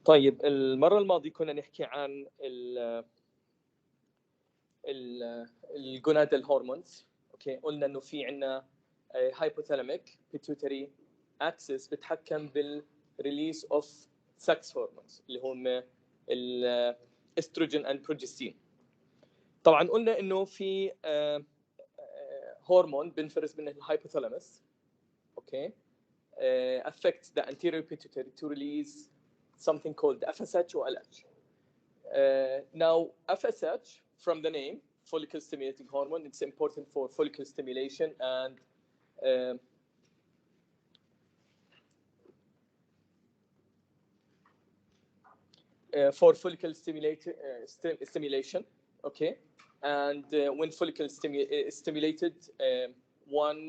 طيب المرة الماضية كنا نحكي عن الجونادال هرمونز. اوكي، قلنا انه في عندنا hypothalamic pituitary axis بتحكم بالريليس اوف sex hormones اللي هم الاستروجين and progestin. طبعا قلنا انه في هرمون بنفرز من الهايبوثالاموس، اوكي، affects the anterior pituitary to release something called FSH or LH. Now, FSH, from the name, follicle stimulating hormone, it's important for follicle stimulation and for follicle stimulation, okay? And when follicle is stimulated, one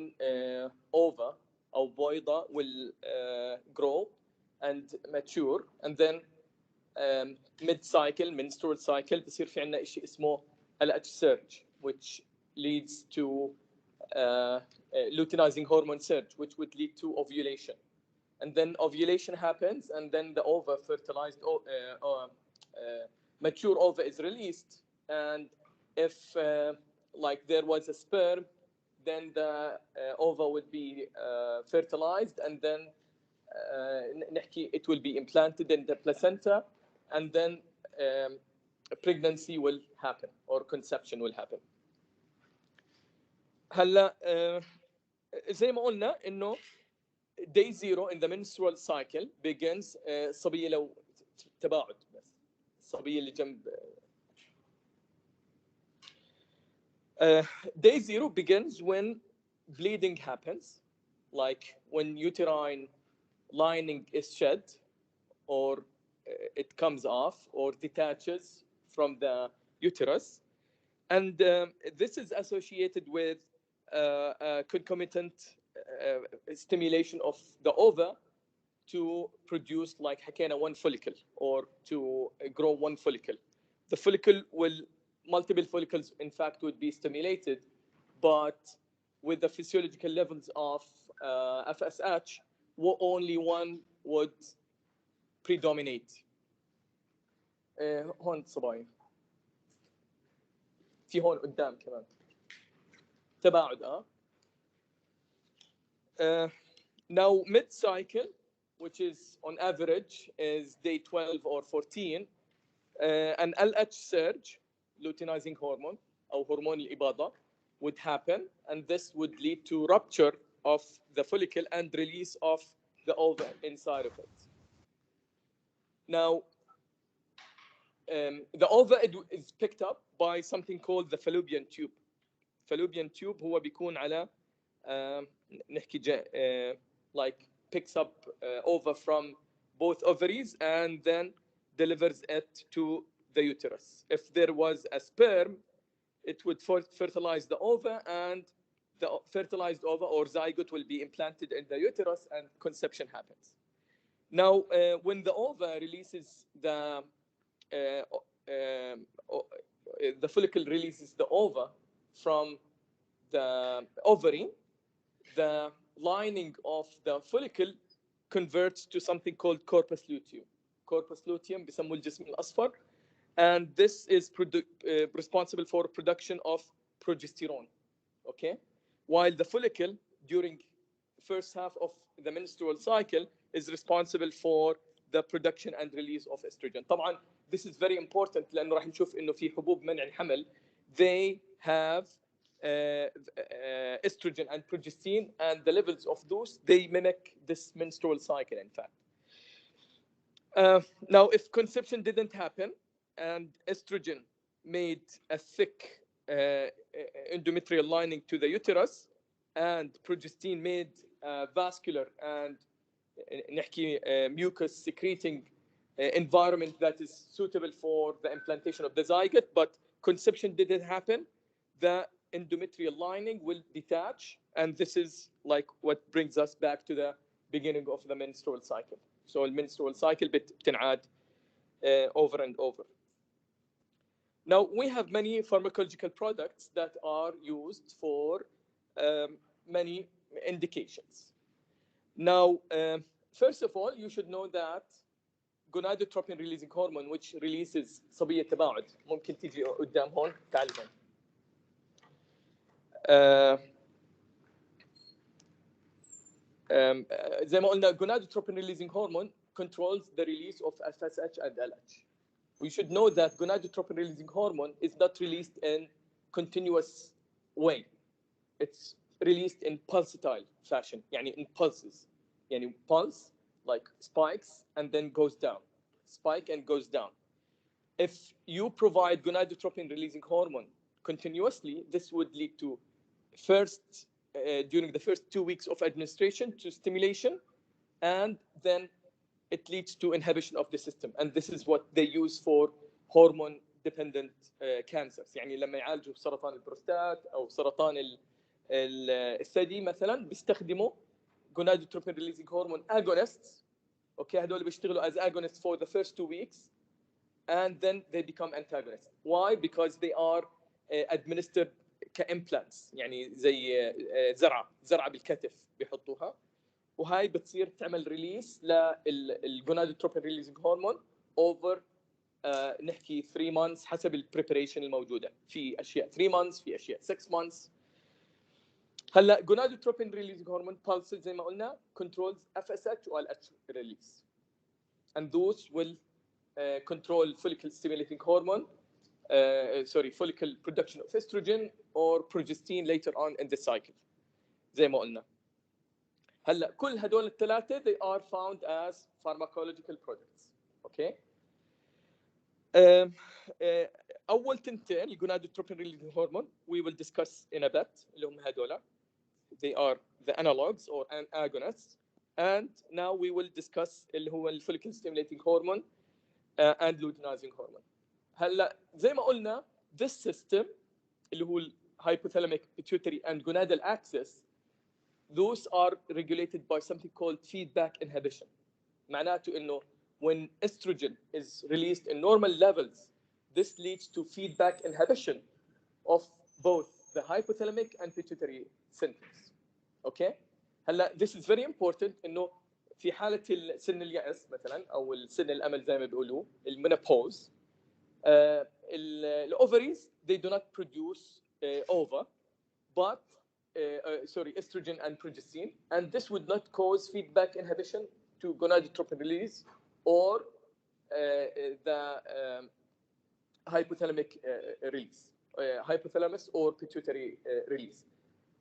ova or boida will grow and mature, and then mid-cycle, menstrual cycle, بصير في عندنا شيء اسمه LH surge, which leads to luteinizing hormone surge, which would lead to ovulation. And then ovulation happens, and then the ova, fertilized, mature ova is released. And if like there was a sperm, then the ova would be fertilized, and then it will be implanted in the placenta, and then pregnancy will happen or conception will happen. هلا زي ما قلنا انه day 0 in the menstrual cycle begins صبيه لو تباعد بس الصبيه اللي جنب day 0 begins when bleeding happens, like when uterine lining is shed or it comes off or detaches from the uterus, and this is associated with concomitant stimulation of the ova to produce, like حكينا, one follicle or to grow one follicle. The follicle will, multiple follicles in fact would be stimulated, but with the physiological levels of FSH, only one would predominate. هون صبايا في هون قدام كمان تباعد now mid-cycle, which is on average is day 12 or 14, an LH surge, luteinizing hormone or hormone الإباضة, would happen, and this would lead to rupture of the follicle and release of the ova inside of it. Now, the ova is picked up by something called the fallopian tube. Fallopian tube هو بيكون على نحكي like picks up ova from both ovaries and then delivers it to the uterus. If there was a sperm, it would fertilize the ova, and the fertilized ova or zygote will be implanted in the uterus, and conception happens. Now, when the ova releases the follicle releases the ova from the ovary, the lining of the follicle converts to something called corpus luteum. Corpus luteum بسموه الجسم الأصفر, and this is responsible for production of progesterone. Okay, while the follicle during first half of the menstrual cycle is responsible for the production and release of estrogen. طبعا this is very important لأنه راح نشوف إنه في حبوب منع الحمل they have estrogen and progestin, and the levels of those they mimic this menstrual cycle in fact. Now, if conception didn't happen and estrogen made a thick endometrial lining to the uterus and progestin made vascular and نحكي mucus secreting environment that is suitable for the implantation of the zygote, but conception didn't happen, the endometrial lining will detach, and this is like what brings us back to the beginning of the menstrual cycle. So the menstrual cycle بتنعاد over and over. Now, we have many pharmacological products that are used for many indications. Now, first of all, you should know that gonadotropin releasing hormone which releases صبية تباعد. ممكن تيجي قدام هون. تعال هون. زي ما قلنا gonadotropin releasing hormone controls the release of FSH and LH. We should know that gonadotropin releasing hormone is not released in continuous way. It's released in pulsatile fashion, يعني in pulses. يعني pulse like spikes and then goes down. Spike and goes down. If you provide gonadotropin releasing hormone continuously, this would lead to during the first 2 weeks of administration to stimulation, and then it leads to inhibition of the system. And this is what they use for hormone dependent cancers. يعني لما يعالجوا سرطان البروستات او سرطان الثدي مثلا بيستخدموا gonadotropin releasing hormone agonists. Okay, هذول بيشتغلوا as agonists for the first 2 weeks and then they become antagonists. Why? Because they are administered كimplants. يعني زي زرعه بالكتف بيحطوها، وهاي بتصير تعمل ريليس للجونادوتروبين ريليزنج هرمون اوفر نحكي 3 months حسب البريبريشن الموجوده. في اشياء 3 months، في اشياء 6 months. هلا gonadotropin releasing hormone pulses زي ما قلنا controls FSH و LH release, and those will control follicle stimulating hormone, follicle production of estrogen or progestin later on in the cycle زي ما قلنا. هلا كل هدول الثلاثه they are found as pharmacological products. Okay. اول تنتين الجونادوتروبين releasing hormone we will discuss in a bit اللي هم هدول. They are the analogs or agonists, and now we will discuss اللي هو follicle stimulating hormone and luteinizing hormone. هلا زي ما قلنا this system اللي هو hypothalamic, pituitary and gonadal axis, those are regulated by something called feedback inhibition. معناته انه when estrogen is released in normal levels, this leads to feedback inhibition of both the hypothalamic and pituitary centers. Okay? هلا this is very important انه في حالة سن اليأس مثلا او السن الأمل زي ما بيقولوا المينوبوز, the they do not produce ova, but estrogen and progestin, and this would not cause feedback inhibition to gonadotropin release or the hypothalamic release, hypothalamus or pituitary release.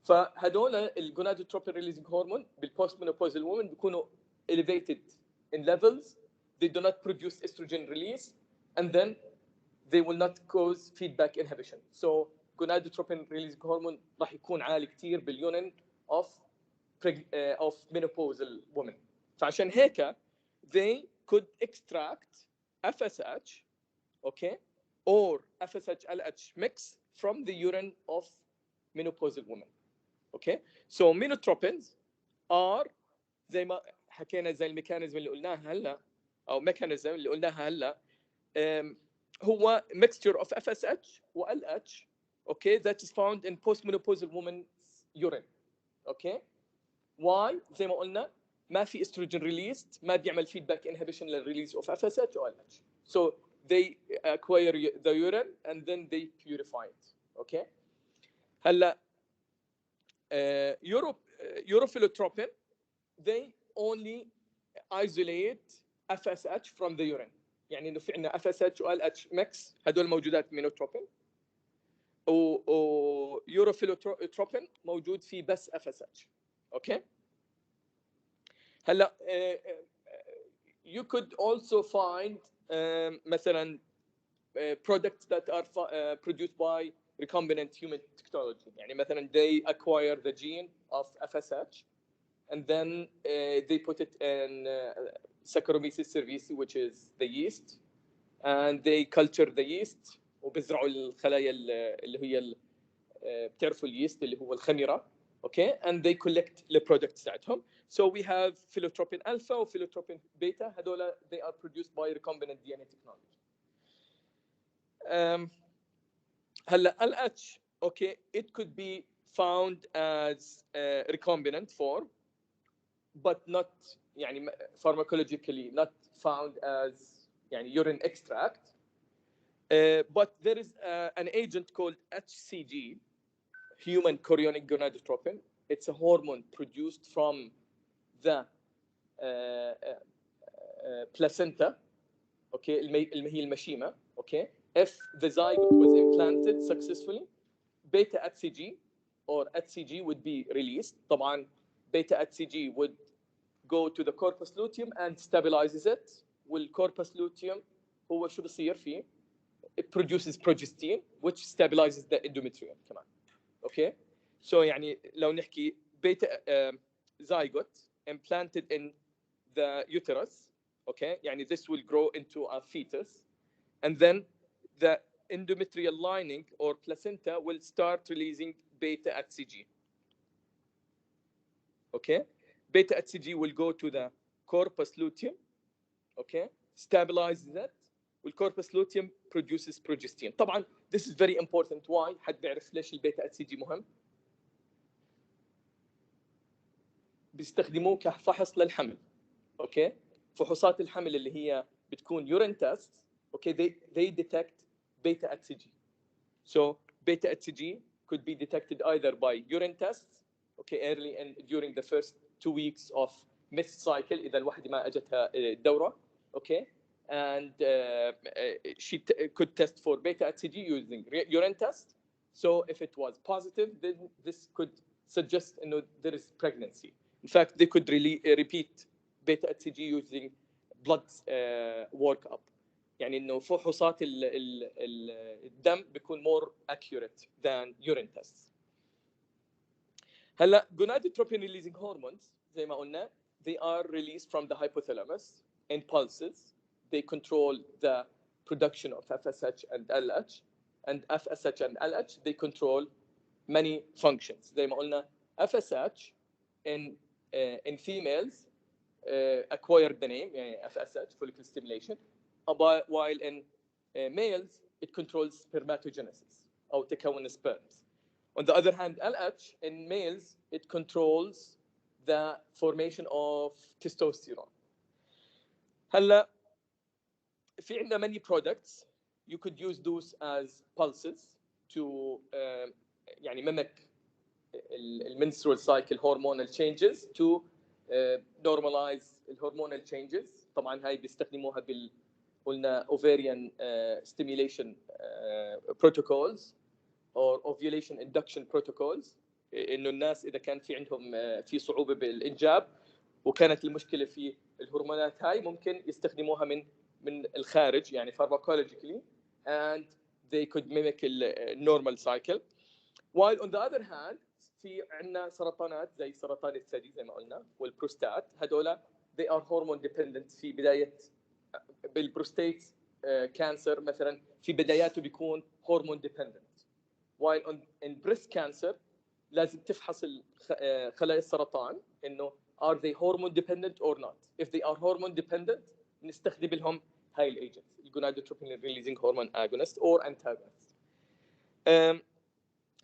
فهدول الجونادوتروبين releasing hormone بالpost-menopausal women بيكونوا elevated in levels, they do not produce estrogen release, and then they will not cause feedback inhibition. So gonadotropin releasing hormone راح يكون عالي كتير باليونين of menopausal women. فعشان هيك they could extract FSH, okay, or FSH-LH mix from the urine of menopausal women. Okay, so menotropins are زي ما حكينا زي الميكانيزم اللي قلناها هلا او ميكانيزم اللي قلناها هلا هو mixture of FSH و LH, okay, that is found in postmenopausal women's urine. Okay, why? زي ما قلنا ما في estrogen released, ما بيعمل feedback inhibition للrelease of FSH or LH, so they acquire the urine and then they purify it. Okay, هلا urophilotropin, they only isolate FSH from the urine. يعني انه في عندنا FSH و LH mix, هدول موجودات مينوتروبين, و urophilotropin موجود فيه بس FSH. Okay. هلا you could also find مثلا products that are produced by recombinant human technology. يعني مثلا they acquire the gene of FSH and then they put it in Saccharomyces cerevisiae, which is the yeast, and they culture the yeast وبزرعوا الخلايا اللي هي بتعرفوا اليست اللي هو الخميرة. Okay, and they collect the products تاعتهم. So we have philotropin alpha و philotropin beta, هذول they are produced by recombinant DNA technology. هلا LH, okay, it could be found as recombinant form, but not يعني pharmacologically not found as يعني urine extract. But there is an agent called HCG, human chorionic gonadotropin. It's a hormone produced from the placenta, okay, اللي هي المشيمة, okay. If the zygote was implanted successfully, beta HCG or HCG would be released. طبعا beta HCG would go to the corpus luteum and stabilizes it. والcorpus luteum هو شو بصير فيه؟ It produces progestin, which stabilizes the endometrium كمان. Okay. So يعني لو نحكي beta zygote implanted in the uterus, okay, يعني this will grow into a fetus, and then the endometrial lining or placenta will start releasing beta HCG. Okay, beta HCG will go to the corpus luteum, okay, stabilizes it. والcorpus luteum produces progestin. طبعا this is very important. Why؟ حد بيعرف ليش البيتا HCG مهم؟ بيستخدموه كفحص للحمل. اوكي، فحوصات الحمل اللي هي بتكون urine tests, okay, they detect beta HCG. So beta HCG could be detected either by urine tests, okay, early and during the first 2 weeks of missed cycle إذا الواحدة ما أجتها الدورة, okay, and she could test for beta HCG using urine test. So if it was positive, then this could suggest there is pregnancy. In fact, they could really repeat beta HCG using blood workup. يعني انه فحوصات الدم بيكون more accurate than urine tests. هلا gonadotropin releasing hormones زي ما قلنا, they are released from the hypothalamus in pulses. They control the production of FSH and LH, and FSH and LH they control many functions. زي ما قلنا FSH in females acquired the name يعني FSH, follicle stimulation, while in males it controls spermatogenesis أو تكون sperms. On the other hand, LH in males it controls the formation of testosterone. هلا في عندنا many products. You could use those as pulses to يعني mimic menstrual cycle hormonal changes to normalize hormonal changes. طبعا هاي بيستخدموها قلنا ovarian stimulation protocols or ovulation induction protocols, انه الناس اذا كان في عندهم في صعوبه بالانجاب وكانت المشكله في الهرمونات هاي ممكن يستخدموها من الخارج يعني pharmacologically, and they could mimic the normal cycle. While on the other hand في عندنا سرطانات زي سرطان الثدي زي ما قلنا والبروستات, هذولا they are hormone dependent. في بدايه بالبروستات كانسر مثلا في بداياته بيكون hormone dependent, while in breast cancer لازم تفحص خلايا السرطان انه are they hormone dependent or not. If they are hormone dependent نستخدم لهم هاي الايجنتس الجونادوتروبين releasing hormone agonist or antagonist.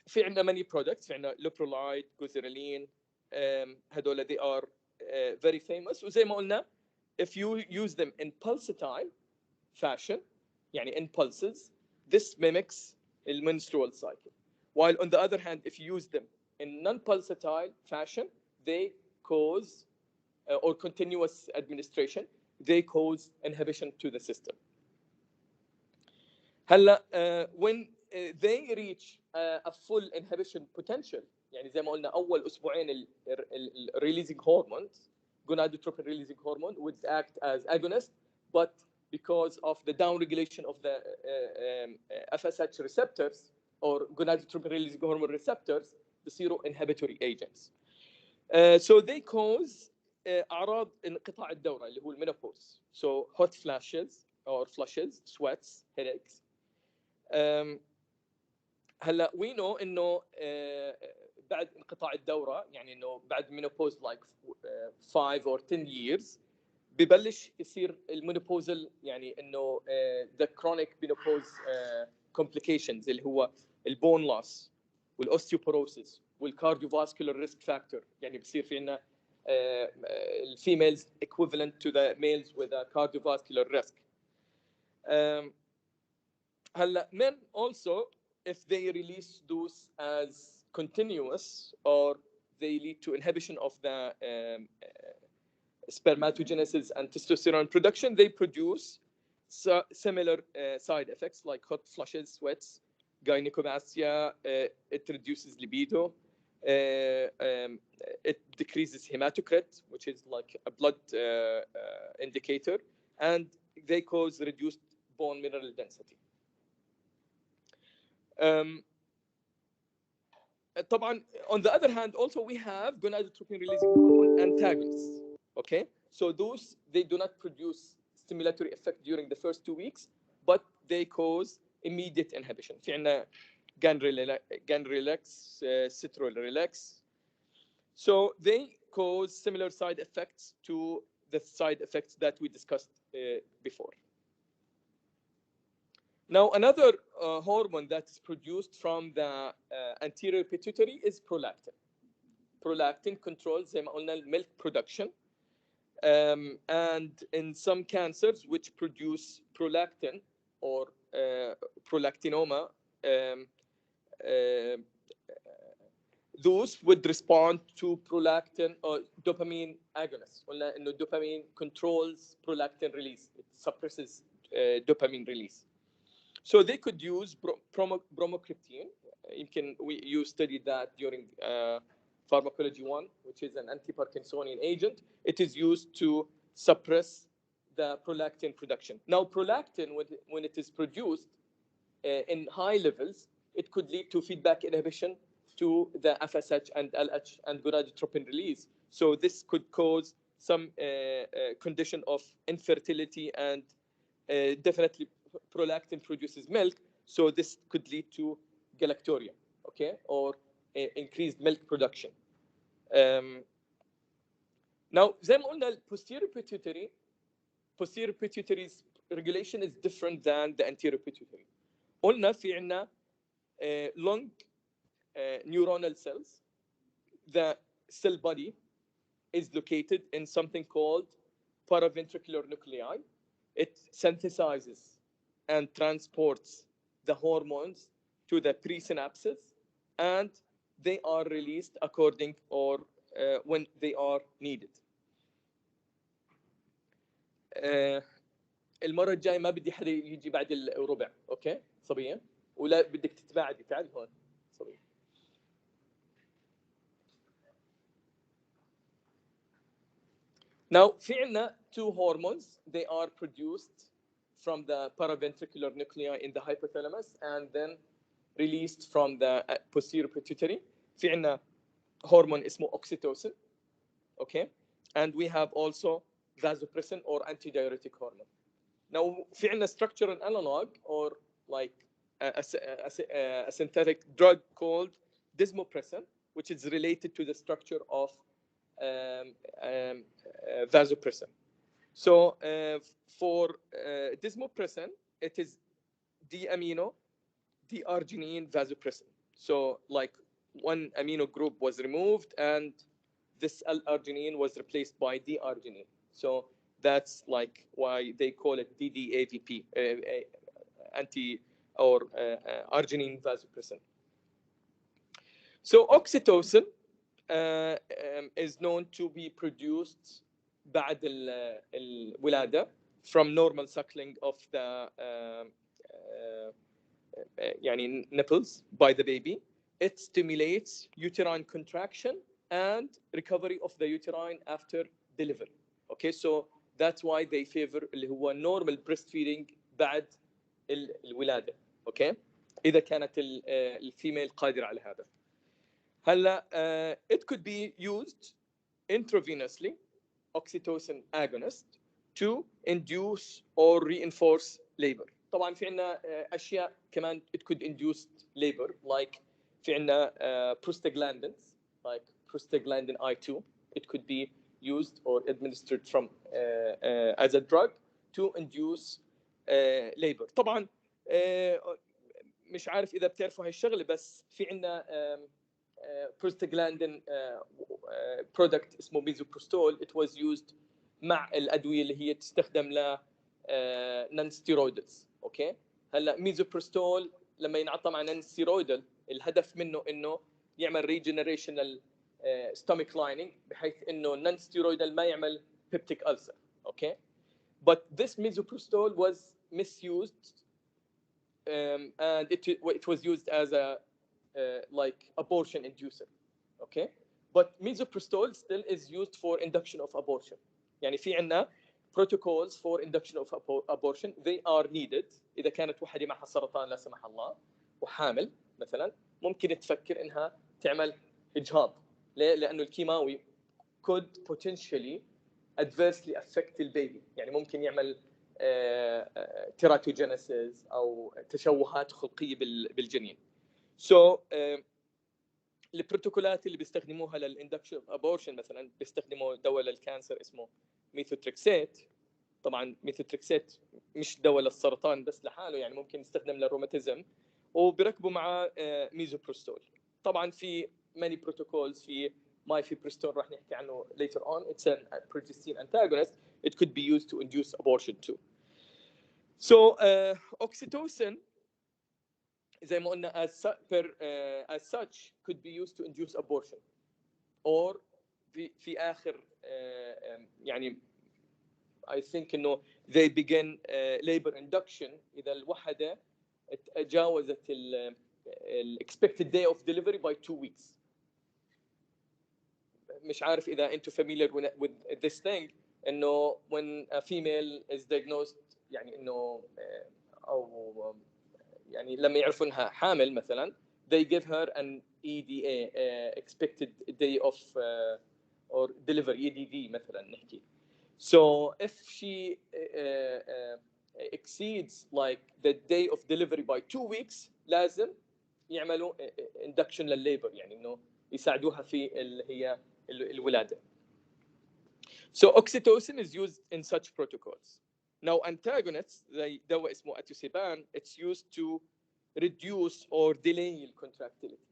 في عندنا many products. في عندنا لوبرولايد, جوزيرالين, هذول they are very famous. وزي ما قلنا if you use them in pulsatile fashion يعني in pulses, this mimics the menstrual cycle. While on the other hand if you use them in non-pulsatile fashion, they cause or continuous administration, they cause inhibition to the system. هلا when they reach a full inhibition potential, يعني زي ما قلنا أول أسبوعين releasing hormones, gonadotropin releasing hormone would act as agonist, but because of the downregulation of the FSH receptors or gonadotropin releasing hormone receptors, بصيروا inhibitory agents. So they cause أعراض انقطاع الدورة اللي هو المينوبوز. So hot flashes or flushes, sweats, headaches. هلا we know انه بعد انقطاع الدوره يعني انه بعد مينوبوز like 5 or 10 years ببلش يصير المينوبوزل يعني انه the chronic menopause complications اللي هو البون loss والاوستيوبوروسيس والكارديوفاسكولار ريسك فاكتور. يعني بصير في عندنا females equivalent to the males with a cardiovascular risk. Men also, if they release those as continuous, or they lead to inhibition of the spermatogenesis and testosterone production, they produce similar side effects like hot flushes, sweats, gynecomastia. It reduces libido. It decreases hematocrit, which is like a blood indicator, and they cause reduced bone mineral density. طبعا, on the other hand, also we have gonadotropin releasing hormone antagonists. Okay, so those, they do not produce stimulatory effect during the first 2 weeks, but they cause immediate inhibition. في عندنا ganrelax, citrorelax. So they cause similar side effects to the side effects that we discussed before. Now, another hormone that is produced from the anterior pituitary is prolactin. Prolactin controls, زي ما قلنا, milk production. And in some cancers which produce prolactin or prolactinoma, those would respond to prolactin or dopamine agonists. قلنا إنه dopamine controls prolactin release. It suppresses dopamine release. So they could use bromocriptine. You studied that during Pharmacology 1, which is an anti-Parkinsonian agent. It is used to suppress the prolactin production. Now, prolactin, when it is produced in high levels, it could lead to feedback inhibition to the FSH and LH and gonadotropin release. So this could cause some condition of infertility, and definitely prolactin produces milk, so this could lead to galactorrhea, okay, or increased milk production. Now, زي ما قلنا, posterior pituitary's regulation is different than the anterior pituitary. قلنا في عنا long neuronal cells. The cell body is located in something called paraventricular nuclei. It synthesizes and transports the hormones to the presynapses, and they are released according or when they are needed. المرة الجاية ما بدي حدا يجي بعد الربع، اوكي صبية؟ ولا بدك تتباعدي، تعال هون صبية. Now, في عنا two hormones. They are produced from the paraventricular nuclei in the hypothalamus and then released from the posterior pituitary. في عنا hormone اسمه oxytocin, okay, and we have also vasopressin or antidiuretic hormone. Now, في عنا structural analog or like a synthetic drug called desmopressin, which is related to the structure of vasopressin. So for desmopressin, it is D-amino, D-arginine, vasopressin. So like one amino group was removed and this L-arginine was replaced by D-arginine. So that's like why they call it DDAVP, anti or arginine vasopressin. So oxytocin is known to be produced بعد الولادة from normal suckling of the يعني nipples by the baby. It stimulates uterine contraction and recovery of the uterine after delivery. Okay, so that's why they favor اللي هو normal breastfeeding بعد الولادة. Okay, إذا كانت الفيميل قادرة على هذا. هلا it could be used intravenously, oxytocin agonist, to induce or reinforce labor. طبعا في عنا أشياء كمان it could induce labor, like في عنا prostaglandins, like prostaglandin I2. It could be used or administered from as a drug to induce labor. طبعا مش عارف إذا بتعرفوا هالشغلة، بس في عنا prostaglandin product اسمه ميزوبروستول. it was used مع الادويه اللي هي تستخدم ل نون ستيرويدز. اوكي، هلا ميزوبروستول لما ينعطى مع نون ستيرويدال الهدف منه انه يعمل ريجنريشن stomach lining بحيث انه النون ستيرويدال ما يعمل peptic ulcer. اوكي، but this misoprostol was misused and it was used as a like abortion inducer. Okay, but misoprostol still is used for induction of abortion. يعني في عندنا protocols for induction of abortion. They are needed إذا كانت وحدة معها سرطان لا سمح الله وحامل مثلا، ممكن تفكر إنها تعمل إجهاض. ليه؟ لأنه الكيماوي could potentially adversely affect البيبي، يعني ممكن يعمل تيراتوجينيسيس أو تشوهات خلقية بالجنين. So البروتوكولات اللي بيستخدموها للاندكشن ابورشن مثلا بيستخدموا دواء للكانسر اسمه ميثوتريكسيت. طبعا ميثوتريكسيت مش دواء للسرطان بس لحاله، يعني ممكن يستخدم للروماتيزم، وبيركبوا معاه ميزوبروستول. طبعا في many protocols في مايفيبروستول راح نحكي عنه later on. It's a progestin antagonist. It could be used to induce abortion too. So oxytocin زي ما قلنا as such could be used to induce abortion or في آخر يعني I think إنه they begin labor induction إذا الوحدة تجاوزت expected day of delivery by 2 weeks. مش عارف إذا أنتم familiar with this thing إنه when a female is diagnosed يعني إنه أو يعني لما يعرفوا انها حامل مثلا they give her an EDA expected day of or delivery EDD مثلا نحكي. So if she exceeds like the day of delivery by 2 weeks لازم يعملوا induction للليبر، يعني انه يساعدوها في اللي هي الولاده. So oxytocin is used in such protocols. Now antagonists زي دواء اسمه اتوسيبان it's used to reduce or delay contractility.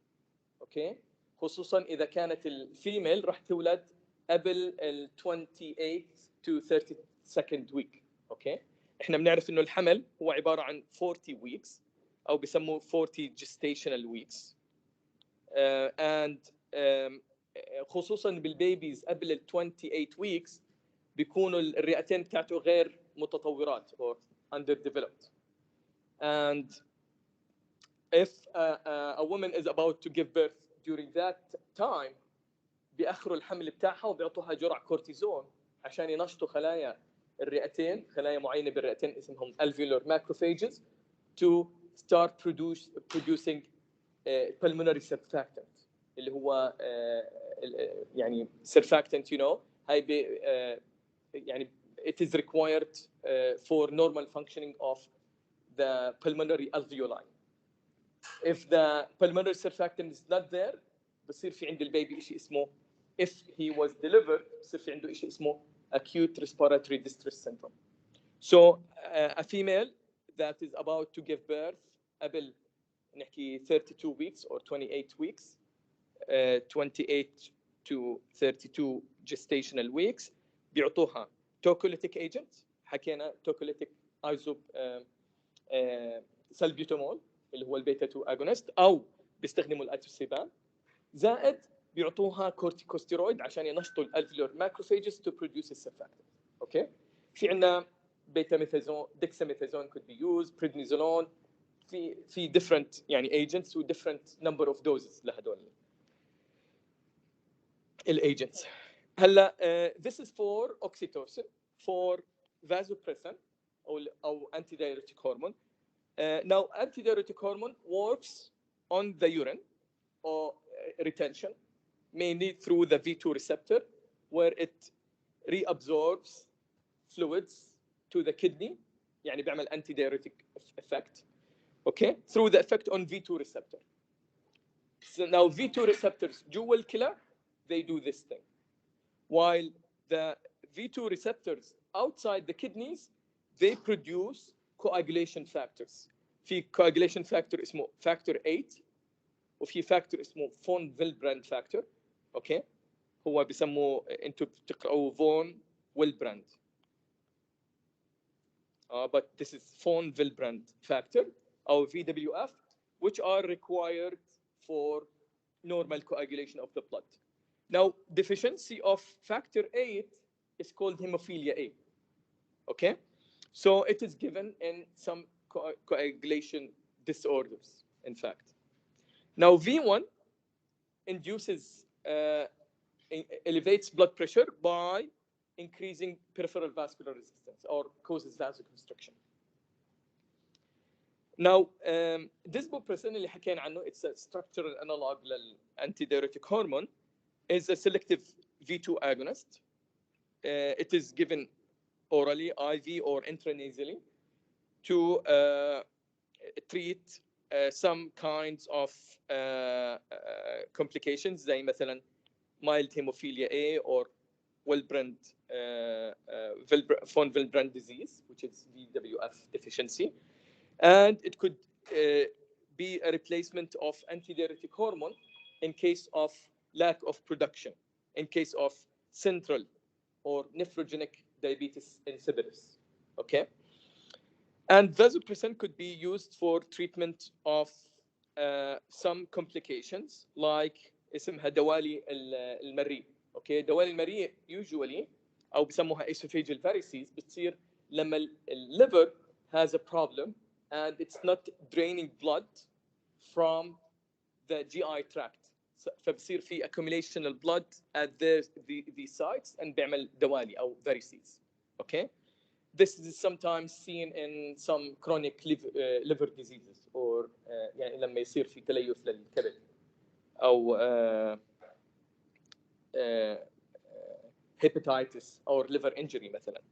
اوكي، خصوصا اذا كانت الفيميل راح تولد قبل ال 28 to 32nd week. اوكي، احنا بنعرف انه الحمل هو عباره عن 40 weeks او بسموه 40 gestational weeks and خصوصا بالبيبيز قبل ال 28 weeks بيكونوا الرئتين بتاعته غير متطورات or underdeveloped. And if a woman is about to give birth during that time بيأخروا الحمل بتاعها وبيعطوها جرعة كورتيزون عشان ينشطوا خلايا الرئتين، خلايا معينة بالرئتين اسمهم alveolar macrophages to start producing pulmonary surfactant اللي هو يعني surfactant you know هاي يعني it is required for normal functioning of the pulmonary alveoli. If the pulmonary surfactant is not there بصير في عند البيبي شيء اسمه if he was delivered بصير في عنده شيء اسمه acute respiratory distress syndrome. So a female that is about to give birth قبل نحكي 32 weeks or 28 weeks 28 to 32 gestational weeks بيعطوها tocolytic agent. حكينا tocolytic ايزوب سلبيوتامول اللي هو البيتا 2 اجونست او بيستخدموا الاتوسيبان، زائد بيعطوها كورتيكوستيرويد عشان ينشطوا الالفيولار ماكروفاجز تو بروديوس السرفاكتنت. اوكي، في عندنا بيتا ميثازون ديكساميثازون could be used prednisolone في different يعني agents و different number of doses لهدول الايجنتس. هلا this is for oxytocin for vasopressin او antidiuretic hormone. Now antidiuretic hormone works on the urine or retention mainly through the V2 receptor where it reabsorbs fluids to the kidney يعني بيعمل antidiuretic effect. Okay, through the effect on V2 receptor. So now V2 receptors جوا الكلى they do this thing while the V2 receptors outside the kidneys they produce coagulation factors. في coagulation factor اسمه factor 8 وفي فاكتور اسمه فون فيلبراند فاكتور. اوكي، هو بيسموه انتم بتقراوه فون ويلبراند. But this is von Willebrand factor or VWF, which are required for normal coagulation of the blood. Now, deficiency of factor 8 is called hemophilia A. Okay, so it is given in some coagulation disorders, in fact. Now, V1 induces, elevates blood pressure by increasing peripheral vascular resistance or causes vasoconstriction. Now, desmopressin اللي حكينا عنه, it's a structural analog للantidiuretic hormone, is a selective V2 agonist. It is given orally, IV, or intranasally to treat some kinds of complications زي مثلا mild hemophilia A or Willebrand, von Willebrand disease, which is VWF deficiency. And it could be a replacement of antidiuretic hormone in case of lack of production, in case of central or nephrogenic diabetes insipidus. Okay, and vasopressin could be used for treatment of some complications like اسمها دوالي المريء. Okay, دوالي المريء usually أو بسموها esophageal varices بتصير لما liver has a problem and it's not draining blood from the GI tract. فبصير في accumulation of blood at the sites and بيعمل دوالي أو varices. Okay, this is sometimes seen in some chronic liver diseases or يعني لما يصير في تليف للكبد أو hepatitis or liver injury مثلا.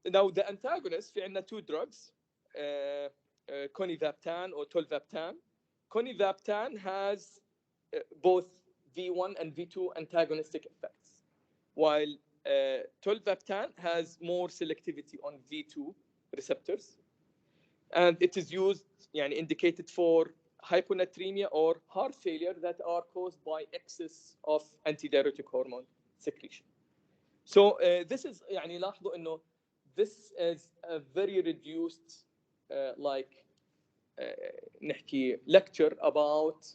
Now the antagonists, في عندنا two drugs, conivaptan or tolvaptan. Conivaptan has both V1 and V2 antagonistic effects, while tolvaptan has more selectivity on V2 receptors, and it is used, يعني indicated for hyponatremia or heart failure that are caused by excess of antidiuretic hormone secretion. So this is, يعني لاحظوا إنه this is a very reduced نحكي lecture about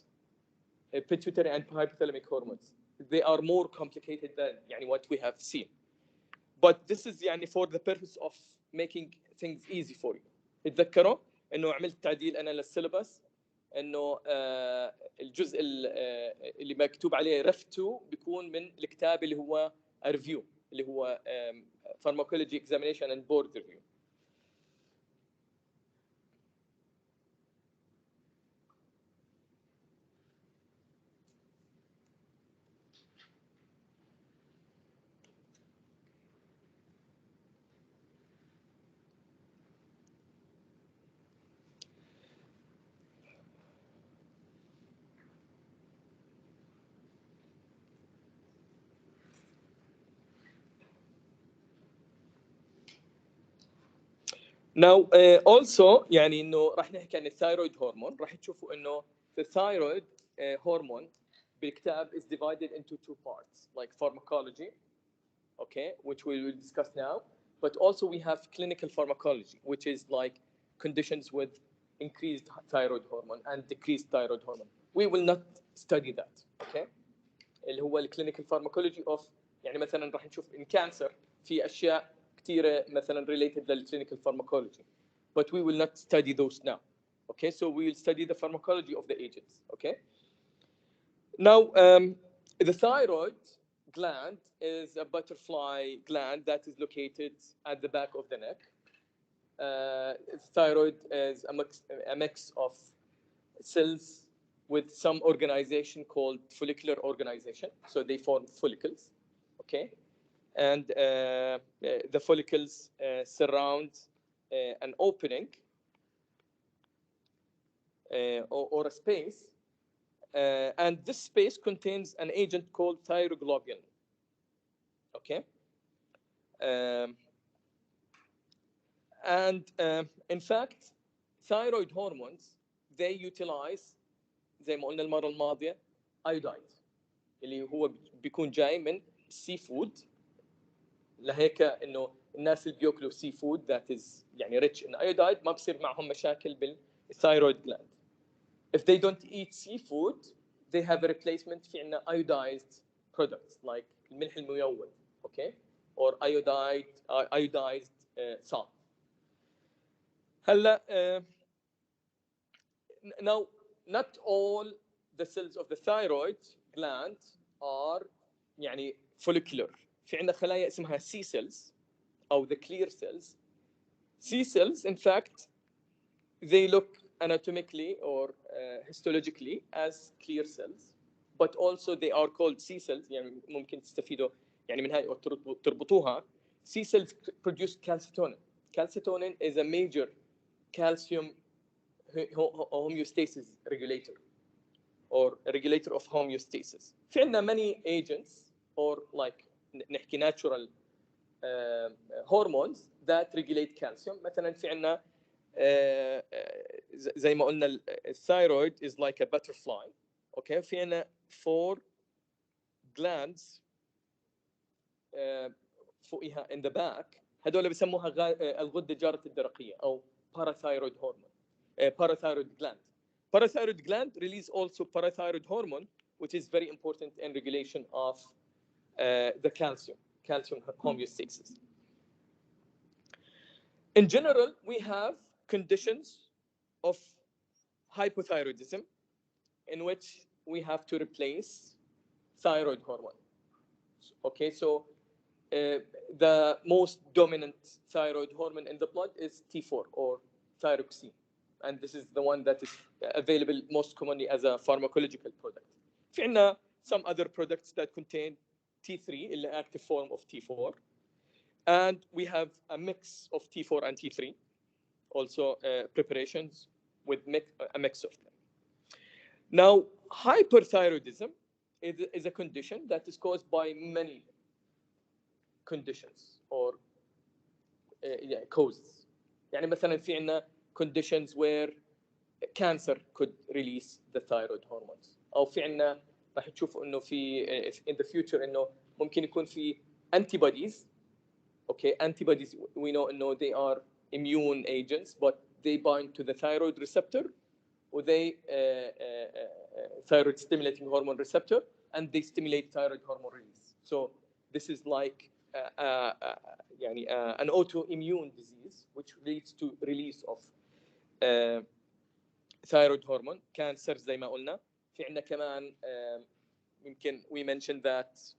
pituitary and hypothalamic hormones. They are more complicated than يعني what we have seen. But this is يعني for the purpose of making things easy for you. اتذكروا إنه عملت تعديل أنا للسيلبس إنه الجزء اللي مكتوب عليه ref 2 بيكون من الكتاب اللي هو review اللي هو Pharmacology Examination and Board Review. Now also يعني إنه راح نحكي عن الثايرويد هرمون. راح تشوفوا إنه the thyroid hormone بالكتاب is divided into two parts, like pharmacology, okay, which we will discuss now, but also we have clinical pharmacology, which is like conditions with increased thyroid hormone and decreased thyroid hormone. We will not study that, okay. اللي هو الكلينيكال pharmacology of يعني مثلا راح نشوف in cancer في أشياء كثيرة مثلا related للclinical pharmacology, but we will not study those now. Okay, so we will study the pharmacology of the agents. Okay. Now, the thyroid gland is a butterfly gland that is located at the back of the neck. Thyroid is a mix of cells with some organization called follicular organization. So they form follicles. Okay. And the follicles surround an opening or a space, and this space contains an agent called thyroglobulin. Okay, and in fact, thyroid hormones, they utilize زي ما قلنا المره الماضيه iodide اللي هو بيكون جاي من سي فود. لهيك انه الناس اللي بياكلوا سي فود that is يعني rich in iodide ما بصير معهم مشاكل بالثايرويد gland. If they don't eat seafood they have a replacement في عندنا iodized products like الملح الميود okay or iodized salt. هلا now not all the cells of the thyroid gland are يعني follicular. في عندنا خلايا اسمها C cells أو the clear cells. C cells in fact they look anatomically or histologically as clear cells but also they are called C cells. يعني ممكن تستفيدوا يعني من هاي أو تربطوها. C cells produce calcitonin. Calcitonin is a major calcium homeostasis regulator or a regulator of homeostasis. في عندنا many agents or like نحكي natural hormones that regulate calcium. مثلا في عندنا زي ما قلنا الثايرويد is like a butterfly. okay في عندنا 4 glands فوقها in the back هذول بسموها الغدة الجارة الدرقية أو parathyroid hormone. Parathyroid gland. Parathyroid gland release also parathyroid hormone, which is very important in regulation of the calcium homeostasis. In general, we have conditions of hypothyroidism in which we have to replace thyroid hormone. Okay, so the most dominant thyroid hormone in the blood is T4 or thyroxine. And this is the one that is available most commonly as a pharmacological product. في عندنا some other products that contain T3, the active form of T4, and we have a mix of T4 and T3, also preparations with a mix of them. Now, hyperthyroidism is a condition that is caused by many conditions or causes. يعني مثلا في عندنا conditions where cancer could release the thyroid hormones. أو في عندنا راح تشوفوا إنه في in the future إنه ممكن يكون في antibodies. Okay, antibodies we know إنه they are immune agents, but they bind to the thyroid receptor, or they thyroid stimulating hormone receptor, and they stimulate thyroid hormone release. So this is like يعني an autoimmune disease which leads to release of thyroid hormone. cancer زي ما قلنا. في عندنا كمان يمكن we mentioned that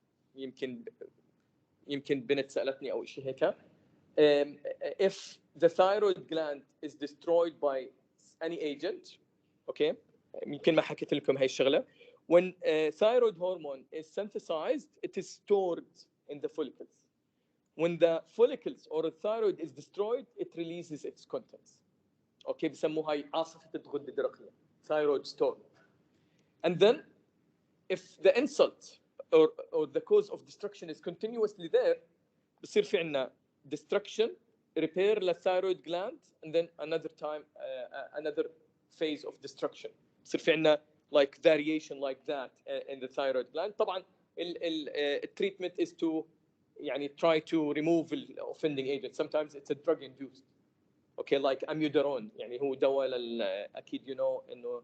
يمكن بنت سألتني أو شيء هيك. If the thyroid gland is destroyed by any agent, okay, يمكن ما حكيت لكم هاي الشغلة. When thyroid hormone is synthesized, it is stored in the follicles. When the follicles or the thyroid is destroyed, it releases its contents. Okay, بسموها هاي عاصفة الغدة الدرقية, thyroid storm. And then, if the insult or the cause of destruction is continuously there, بصير في عنا destruction, repair للthyroid gland, and then another time, another phase of destruction. بصير في عنا like variation like that in the thyroid gland. طبعا treatment is to يعني try to remove the offending agent. Sometimes it's a drug induced. Okay, like amiodarone يعني هو دواء أكيد you know إنه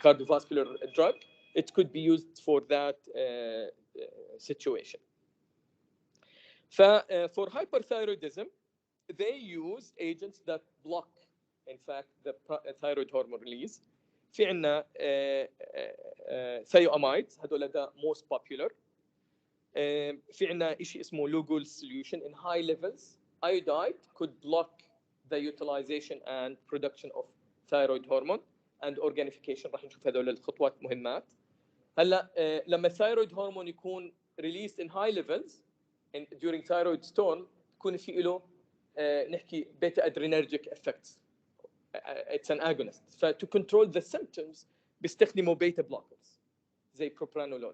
cardiovascular drug. It could be used for that situation. For hyperthyroidism, they use agents that block, in fact, the thyroid hormone release. في عنا thiamides, هذول ده most popular. في عنا شيء اسمه Lugol solution in high levels. Iodide could block the utilization and production of thyroid hormone and organification. راح نشوف هذول الخطوات مهمات. هلا لما thyroid hormone يكون released in high levels during thyroid storm يكون في له نحكي beta adrenergic effects. It's an agonist. To control the symptoms بيستخدموا beta blockers زي propranolol.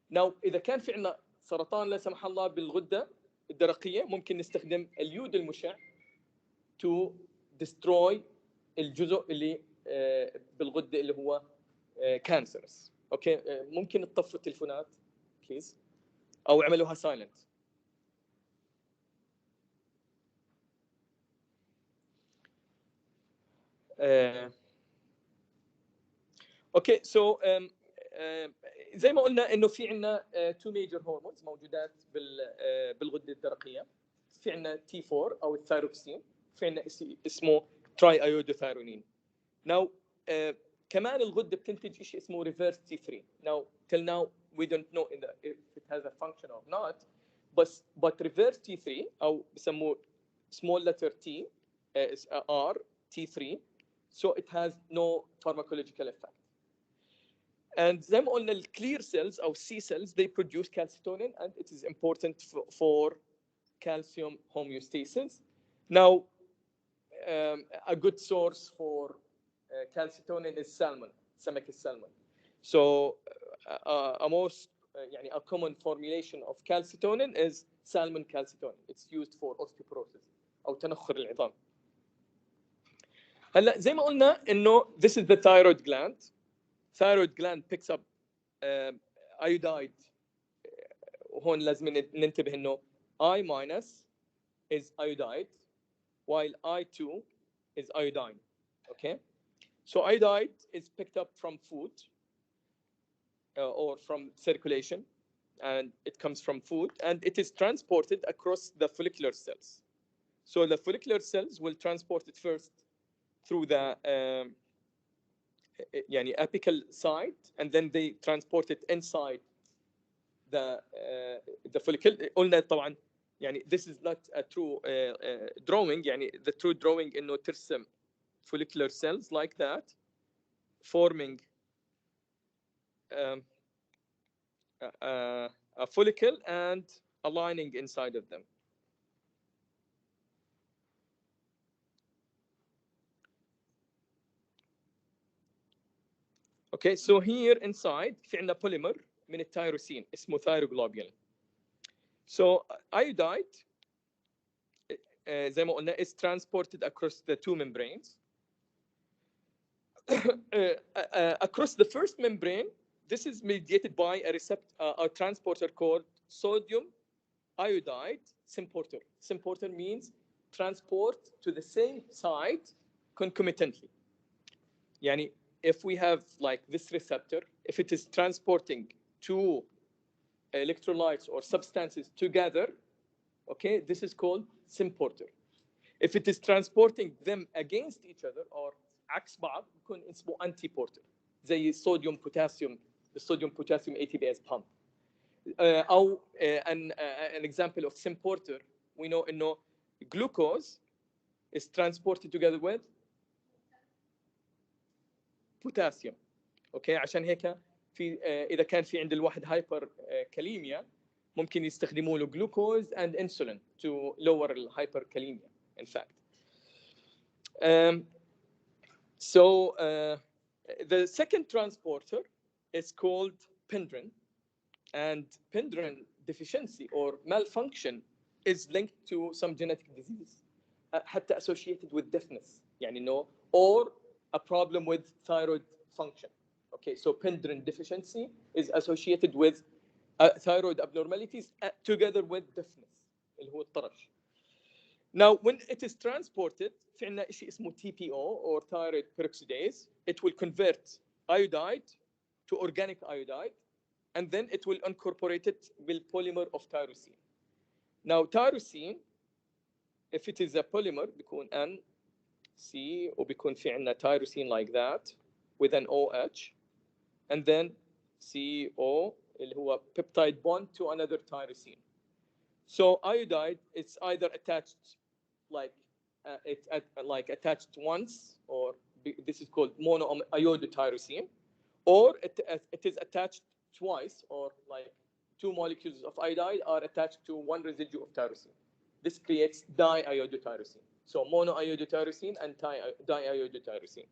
Now إذا كان في عنا سرطان لا سمح الله بالغدة الدرقية ممكن نستخدم اليود المشع to destroy الجزء اللي بالغده اللي هو كانسرس. اوكي ممكن تطفوا التليفونات بليز او اعملوها سايلنت. اوكي سو زي ما قلنا انه في عندنا تو ميجر هرمونز موجودات بالغده الدرقيه. في عندنا تي 4 او الثايروكسين، في عندنا اسمه تراي ايودوثايرونين. ناو كمان الغده بتنتج شيء اسمه ريفيرس تي 3. ناو till now we don't know if it has a function or not, but reverse T3 او بسموه small letter T R T3, so it has no pharmacological effect. And زي ما قلنا clear cells or C cells, they produce calcitonin, and it is important for calcium homeostasis. Now, a good source for calcitonin is salmon, سمك السلمون. So a common formulation of calcitonin is salmon calcitonin. It's used for osteoporosis أو تنخر العظام. هلا زي ما قلنا إنه this is the thyroid gland. Thyroid gland picks up iodide. وهون لازم ننتبه إنه I minus is iodide while I2 is iodine. Okay, so iodide is picked up from food or from circulation, and it comes from food, and it is transported across the follicular cells. So the follicular cells will transport it first through the apical side, and then they transport it inside the follicle. قلنا طبعا يعني this is not a true drawing. يعني the true drawing إنه ترسم follicular cells like that forming a follicle and a lining inside of them. Okay, so here inside في عندنا polymer من التيروسين اسمه thyroglobulin. So iodide زي ما قلنا is transported across the two membranes. Across the first membrane, this is mediated by a transporter called sodium iodide symporter. Symporter means transport to the same site concomitantly. Yani if we have like this receptor, if it is transporting two electrolytes or substances together, okay, this is called symporter. If it is transporting them against each other or عكس بعض يكون اسمه antiporter زي الصوديوم بوتاسيوم الصوديوم بوتاسيوم ATPase pump. أو an example of symporter, we know إنه glucose is transported together with potassium. اوكي عشان هيك في اذا كان في عند الواحد هايبر كاليميا ممكن يستخدموا له glucose and insulin to lower الهايبركاليميا in fact. So the second transporter is called pendrin, and pendrin deficiency or malfunction is linked to some genetic disease حتى associated with deafness يعني no, or a problem with thyroid function. Okay, so pendrin deficiency is associated with thyroid abnormalities together with deafness اللي هو الطرش. Now, when it is transported, في عندنا شيء اسمه TPO or thyroid peroxidase. It will convert iodide to organic iodide, and then it will incorporate it بالpolymer of tyrosine. Now, tyrosine, if it is a polymer, بيكون N C وبيكون في عندنا tyrosine like that with an OH, and then CO اللي هو peptide bond to another tyrosine. So iodide is either attached like attached once, or this is called monoiodotyrosine, or it is attached twice, or like two molecules of iodide are attached to one residue of tyrosine. This creates diiodotyrosine. So monoiodotyrosine and diiodotyrosine.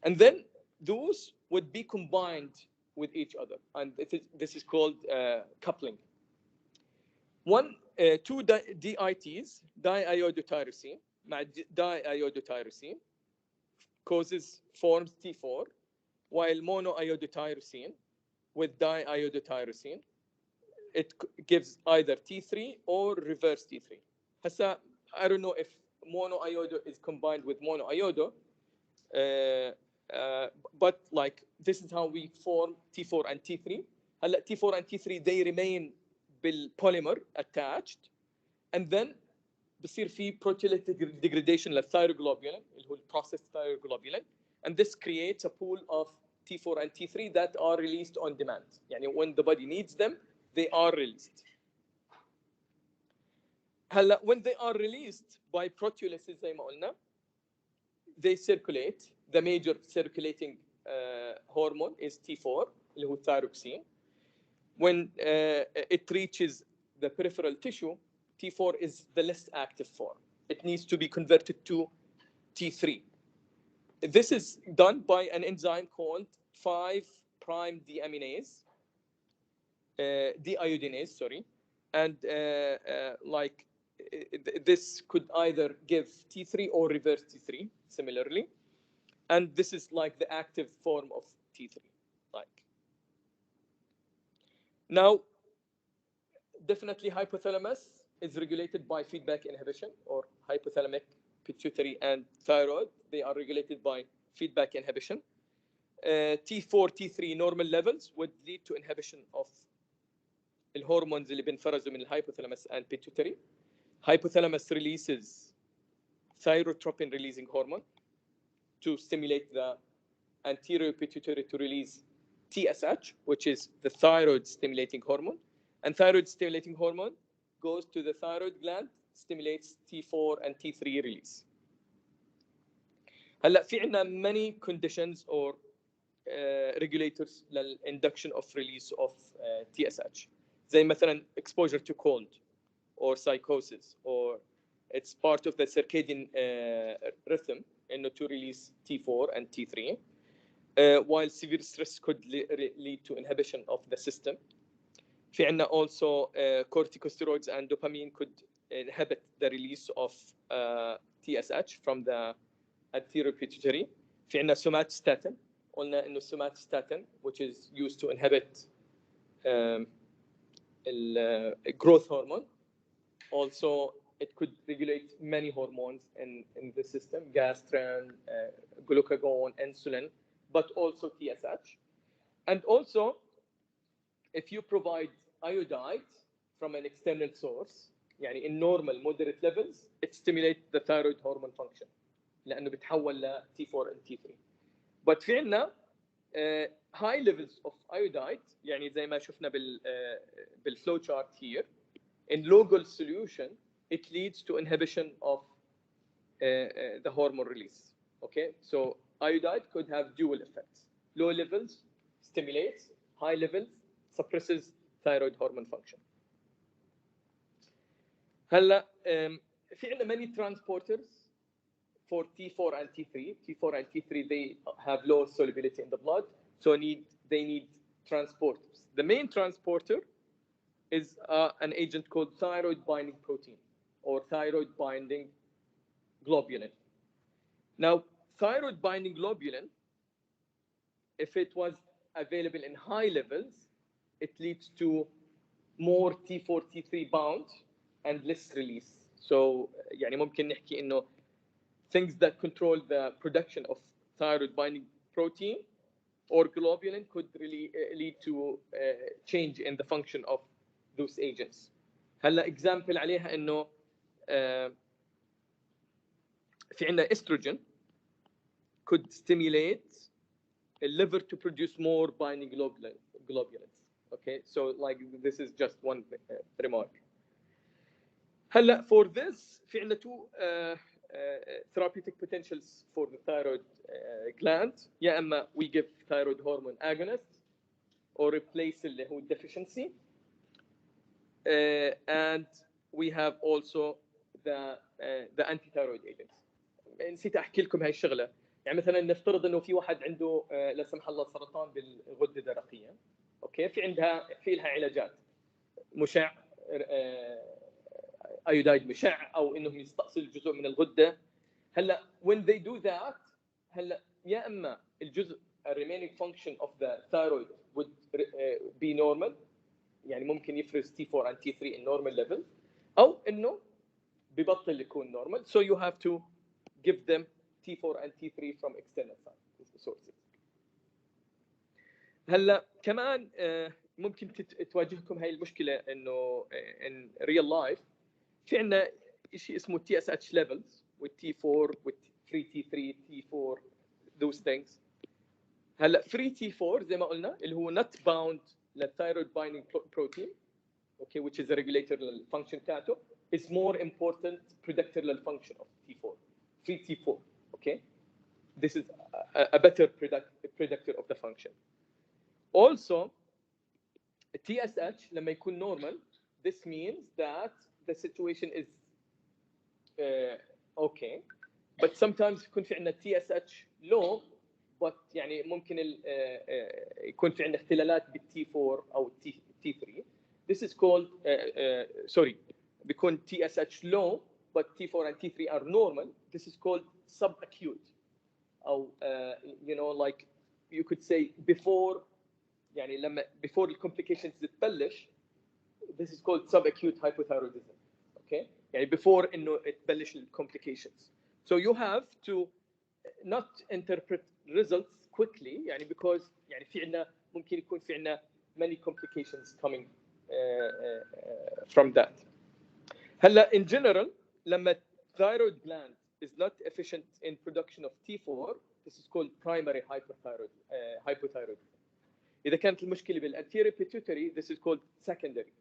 And then those would be combined with each other, and this is called coupling. Two DITs, diiodotyrosine مع diiodotyrosine, forms T4, while monoiodotyrosine with diiodotyrosine, it gives either T3 or reverse T3. هسا I don't know if monoiodo is combined with monoiodo, but like this is how we form T4 and T3. هلا T4 and T3 they remain بالpolymer attached, and then بصير في proteolytic degradation للthyroglobulin اللي هو processed thyroglobulin, and this creates a pool of T4 and T3 that are released on demand. يعني when the body needs them, they are released. هلا when they are released by proteolysis زي ما قلنا, they circulate. The major circulating hormone is T4 اللي هو thyroxine. When it reaches the peripheral tissue, T4 is the less active form. It needs to be converted to T3. This is done by an enzyme called 5' deaminase, deiodinase, sorry. And like this could either give T3 or reverse T3 similarly. And this is like the active form of T3. Like now, definitely hypothalamus is regulated by feedback inhibition, or hypothalamic, pituitary, and thyroid. They are regulated by feedback inhibition. T4, T3 normal levels would lead to inhibition of الهرمونز اللي بينفرزوا من الhypothalamus and pituitary. Hypothalamus releases thyrotropin releasing hormone to stimulate the anterior pituitary to release TSH, which is the thyroid stimulating hormone. And thyroid stimulating hormone goes to the thyroid gland, stimulates T4 and T3 release. هلا في عندنا many conditions or regulators للinduction of release of TSH. زي مثلا exposure to cold or psychosis, or it's part of the circadian rhythm to release T4 and T3, while severe stress could lead to inhibition of the system. في عندنا also corticosteroids and dopamine could inhibit the release of TSH from the anterior pituitary. في عندنا somatostatin. قلنا إنه somatostatin, which is used to inhibit growth hormone. Also, it could regulate many hormones in the system, gastrin, glucagon, insulin, but also TSH. And also, if you provide iodide from an external source, يعني in normal moderate levels, it stimulates the thyroid hormone function لأنه بتحول ل T4 and T3. But في عندنا high levels of iodide, يعني زي ما شفنا بالflow chart here, in local solution, it leads to inhibition of the hormone release. Okay, so iodide could have dual effects. Low levels stimulates, high levels suppresses thyroid hormone function. هلا في عندنا many transporters for T4 and T3. T4 and T3 they have low solubility in the blood, so they need transporters. The main transporter is an agent called thyroid binding protein, or thyroid binding globulin. Now, thyroid binding globulin, if it was available in high levels, it leads to more T4, T3 bound and less release. So, يعني ممكن نحكي إنه things that control the production of thyroid binding protein or globulin could really lead to change in the function of those agents. هلا example عليها إنه في عندنا estrogen could stimulate the liver to produce more binding globulins. Okay, so like this is just one remark. هلا for this في عندنا two therapeutic potentials for the thyroid gland. يا اما we give thyroid hormone agonist or replace اللي هو deficiency. And we have also the antithyroid agents. نسيت احكي لكم هاي الشغله. يعني مثلا نفترض انه في واحد عنده لا سمح الله سرطان بالغده الدرقيه. اوكي، في لها علاجات، مشع، ايودايد مشع، او انهم يستأصل جزء من الغده. هلا when they do that هلا يا اما الجزء remaining function of the thyroid would be normal، يعني ممكن يفرز T4 and T3 in normal level، او انه ببطل يكون normal. So you have to give them T4 and T3 from external sources. هلا كمان ممكن تواجهكم هاي المشكله انه in real life في عندنا شيء اسمه TSH levels with T4 with free T3 T4 those things. هلا free T4 زي ما قلنا اللي هو not bound للثايرويد binding protein okay which is a regulator للfunction تاعته is more important predictor للfunction of T4 free T4 okay this is a better predictor of the function. Also TSH لما يكون normal this means that the situation is okay but sometimes يكون في عندنا TSH low but يعني ممكن يكون في عندنا اختلالات بالT4 أو T3. This is called sorry بيكون TSH low but T4 and T3 are normal. This is called subacute أو you know like you could say before يعني لما before the complications تبلش this is called subacute hypothyroidism okay يعني before انه تبلش الcomplications. So you have to not interpret results quickly يعني because يعني في عندنا ممكن يكون في عندنا many complications coming from that. هلا in general لما thyroid gland is not efficient in production of T4 this is called primary hypothyroidism. إذا كانت المشكلة بالanterior pituitary this is called secondary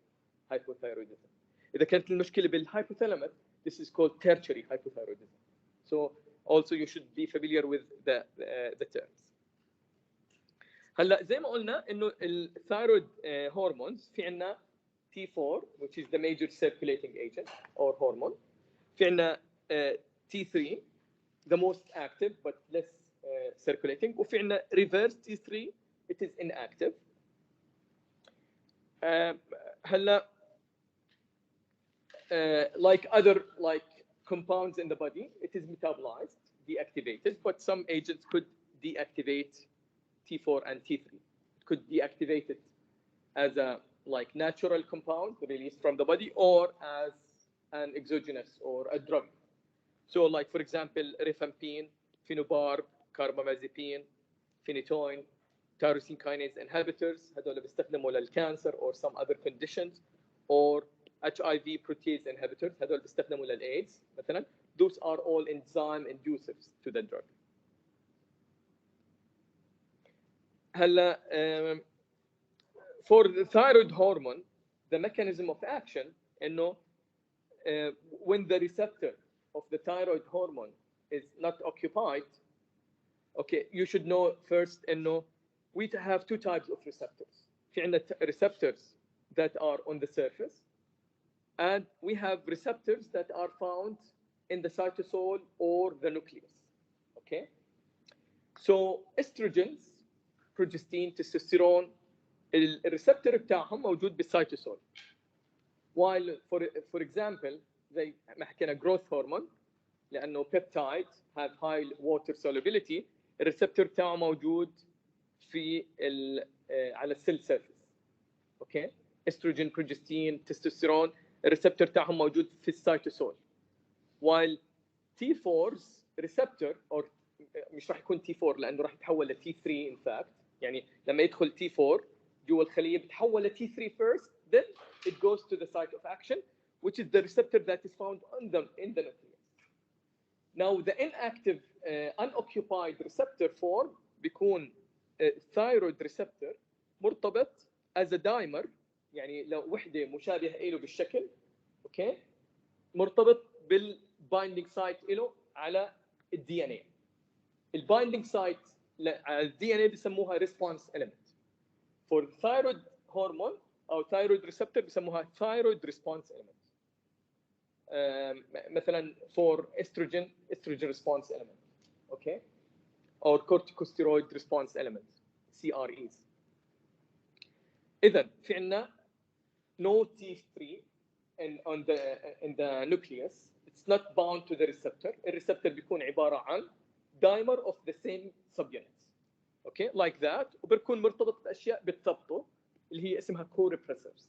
hypothyroidism. إذا كانت المشكلة بالhypothalamus this is called tertiary hypothyroidism. So also you should be familiar with the terms. هلا زي ما قلنا إنه الثايرويد hormones في عنا T4 which is the major circulating agent or hormone. في عنا T3 the most active but less circulating. وفي عنا reverse T3 it is inactive. هلا like other like compounds in the body it is metabolized deactivated but some agents could deactivate T4 and T3. It could deactivate it as a like natural compound released from the body or as an exogenous or a drug. So like for example rifampin, phenobarb, carbamazepine, phenytoin, tyrosine kinase inhibitors هذول بيستخدموا للcancer or some other conditions or HIV protease inhibitors هذول بيستخدموا للAIDS مثلا. Those are all enzyme inducers to the drug. هلا for the thyroid hormone the mechanism of action انه when the receptor of the thyroid hormone is not occupied okay you should know first انه we have two types of receptors. في عندنا receptors that are on the surface and we have receptors that are found in the cytosol or the nucleus. Okay? So estrogens, progestin, testosterone, الريسبتور بتاعهم موجود بالسيتوسول. While for example زي ما حكينا growth hormone لأنه peptides have high water solubility الريسبتور بتاعه موجود في على السيل سيرفيس. اوكي استروجين بروجستين تستوستيرون الريسبتور تاعهم موجود في السيتوسول while T4's receptor or مش راح يكون T4 لانه راح يتحول ل T3 in fact يعني لما يدخل T4 جوا الخليه بتحول ل T3 first then it goes to the site of action which is the receptor that is found in the nucleus. Now the inactive unoccupied receptor form بيكون thyroid receptor مرتبط as a dimer يعني لو وحده مشابهه له بالشكل اوكي مرتبط بالبايندينج سايت له على الدي ان اي. البايندينج سايت على الدي ان اي بسموها ريسبونس element. for thyroid hormone او thyroid receptor بسموها thyroid response element. مثلا for estrogen response element okay or corticosteroid response elements CREs. إذا في عندنا no T3 in the nucleus. It's not bound to the receptor. الريسبتور بيكون عبارة عن dimer of the same subunits. Okay, like that. وبيكون مرتبط باشياء بتثبطه اللي هي اسمها co-repressors.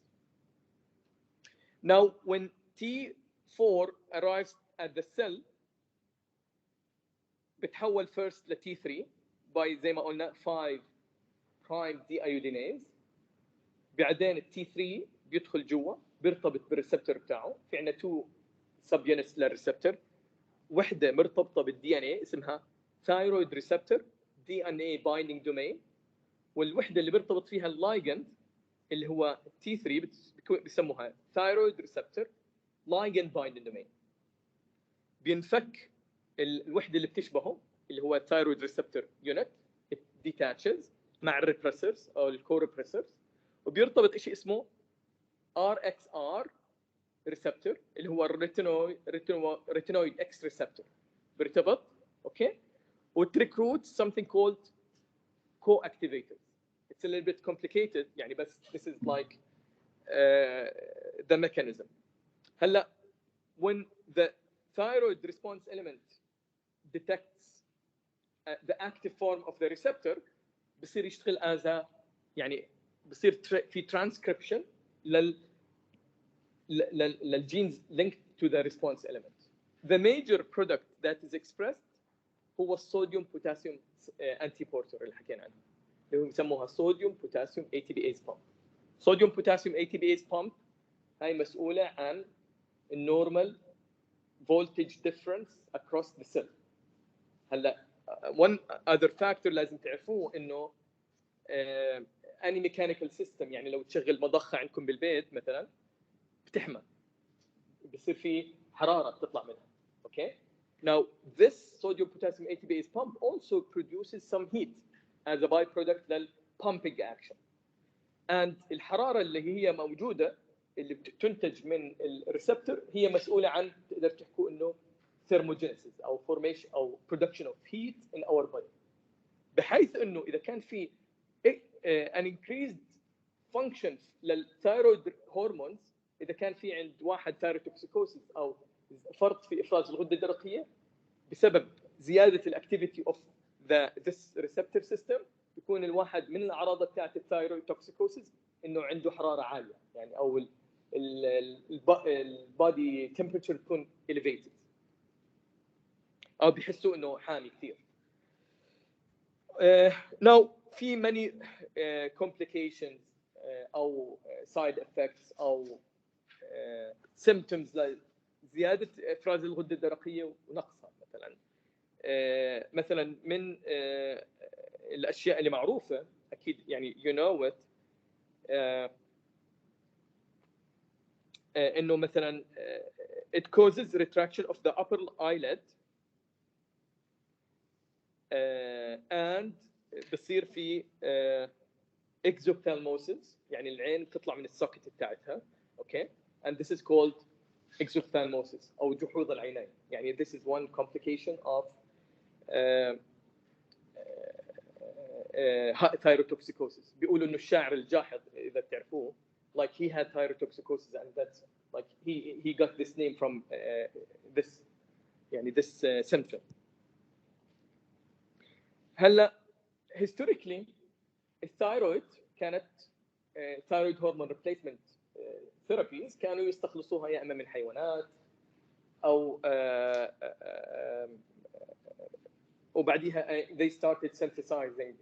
Now, when T4 arrives at the cell, بتحول first ل T3 by زي ما قلنا 5 prime deiodinase. بعدين ال T3 بيدخل جوا بيرتبط بالريسبتور بتاعه. في عندنا 2 subunits للريسبتور. وحده مرتبطه بالدي ان اي اسمها ثايرويد ريسبتور دي ان اي بايندينج دومين، والوحده اللي بيرتبط فيها اللايجند اللي هو تي 3 بيسموها ثايرويد ريسبتور لايجند بايندينج دومين. بينفك الوحده اللي بتشبهه اللي هو ثايرويد ريسبتور يونت ديتاتشز مع الريبريسرز او الكوريبريسرز، وبيرتبط شيء اسمه ار اكس ار ريسبتور اللي هو الريتينويد اكس ريسبتور بيرتبط. اوكي، وتريكروت something called co-activators. It's a little bit complicated يعني بس this is like the mechanism. هلا when the thyroid response element detects the active form of the receptor بصير يشتغل as a يعني بصير في transcription للجينز linked to the response element. The major product that is expressed هو الصوديوم بوتاسيوم انتي بورتر اللي حكينا عنه اللي هو بسموها صوديوم بوتاسيوم ATPase pump. صوديوم بوتاسيوم ATPase pump هاي مسؤولة عن النورمال voltage difference across the cell. هلا one other factor لازم تعرفوه انه any mechanical system يعني لو تشغل مضخة عندكم بالبيت مثلا بتحمى بصير في حرارة بتطلع منها. اوكي. Now, this sodium potassium ATPase pump also produces some heat as a byproduct لل pumping action. And الحرارة اللي هي موجودة اللي بتنتج من الريسبتور هي مسؤولة عن تقدر تحكوا إنه thermogenesis أو formation أو production of heat in our body. بحيث إنه إذا كان في an increased function للثايرويد هرمونز، إذا كان في عند واحد ثايروتوكسيكوسيس أو فرط في افراز الغده الدرقيه بسبب زياده الاكتيفيتي اوف this receptor system، يكون الواحد من الاعراض بتاعت الثايرويد توكسيكوسيس انه عنده حراره عاليه يعني او البادي تمبرتشر تكون elevated او بيحسوا انه حامي كثير. now في many complications او side effects او symptoms زياده افراز الغده الدرقيه ونقصها. مثلا من الاشياء اللي معروفه اكيد يعني you know it انه مثلا it causes retraction of the upper eyelid and بصير في exophthalmosis يعني العين بتطلع من السوكت بتاعتها. اوكي and this is called exophthalmosis أو جحوظ العينين. يعني this is one complication of thyrotoxicosis. بيقولوا إنه الشاعر الجاحظ إذا بتعرفوه like he had thyrotoxicosis and that's like he got this name from this يعني this symptom. هلا historically الثايرويد كانت thyroid hormone replacement therapies كانوا يستخلصوها يا اما من حيوانات او وبعديها they started synthesizing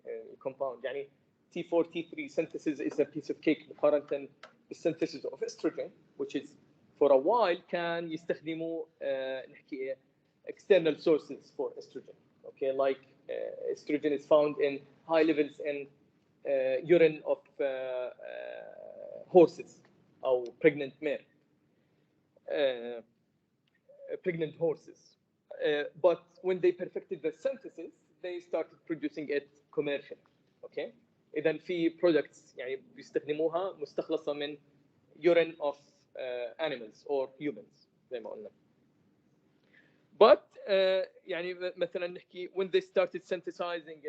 compound يعني T4 T3 synthesis is a piece of cake مقارنه بالsynthesis of estrogen which is for a while كان يستخدموا نحكي external sources for estrogen. Okay, like estrogen is found in high levels in urine of horses or pregnant men, pregnant horses. But when they perfected the synthesis, they started producing it commercially. Okay, إذا في products يعني بيستخدموها مستخلصة من urine of animals or humans زي ما قلنا. But يعني مثلا نحكي when they started synthesizing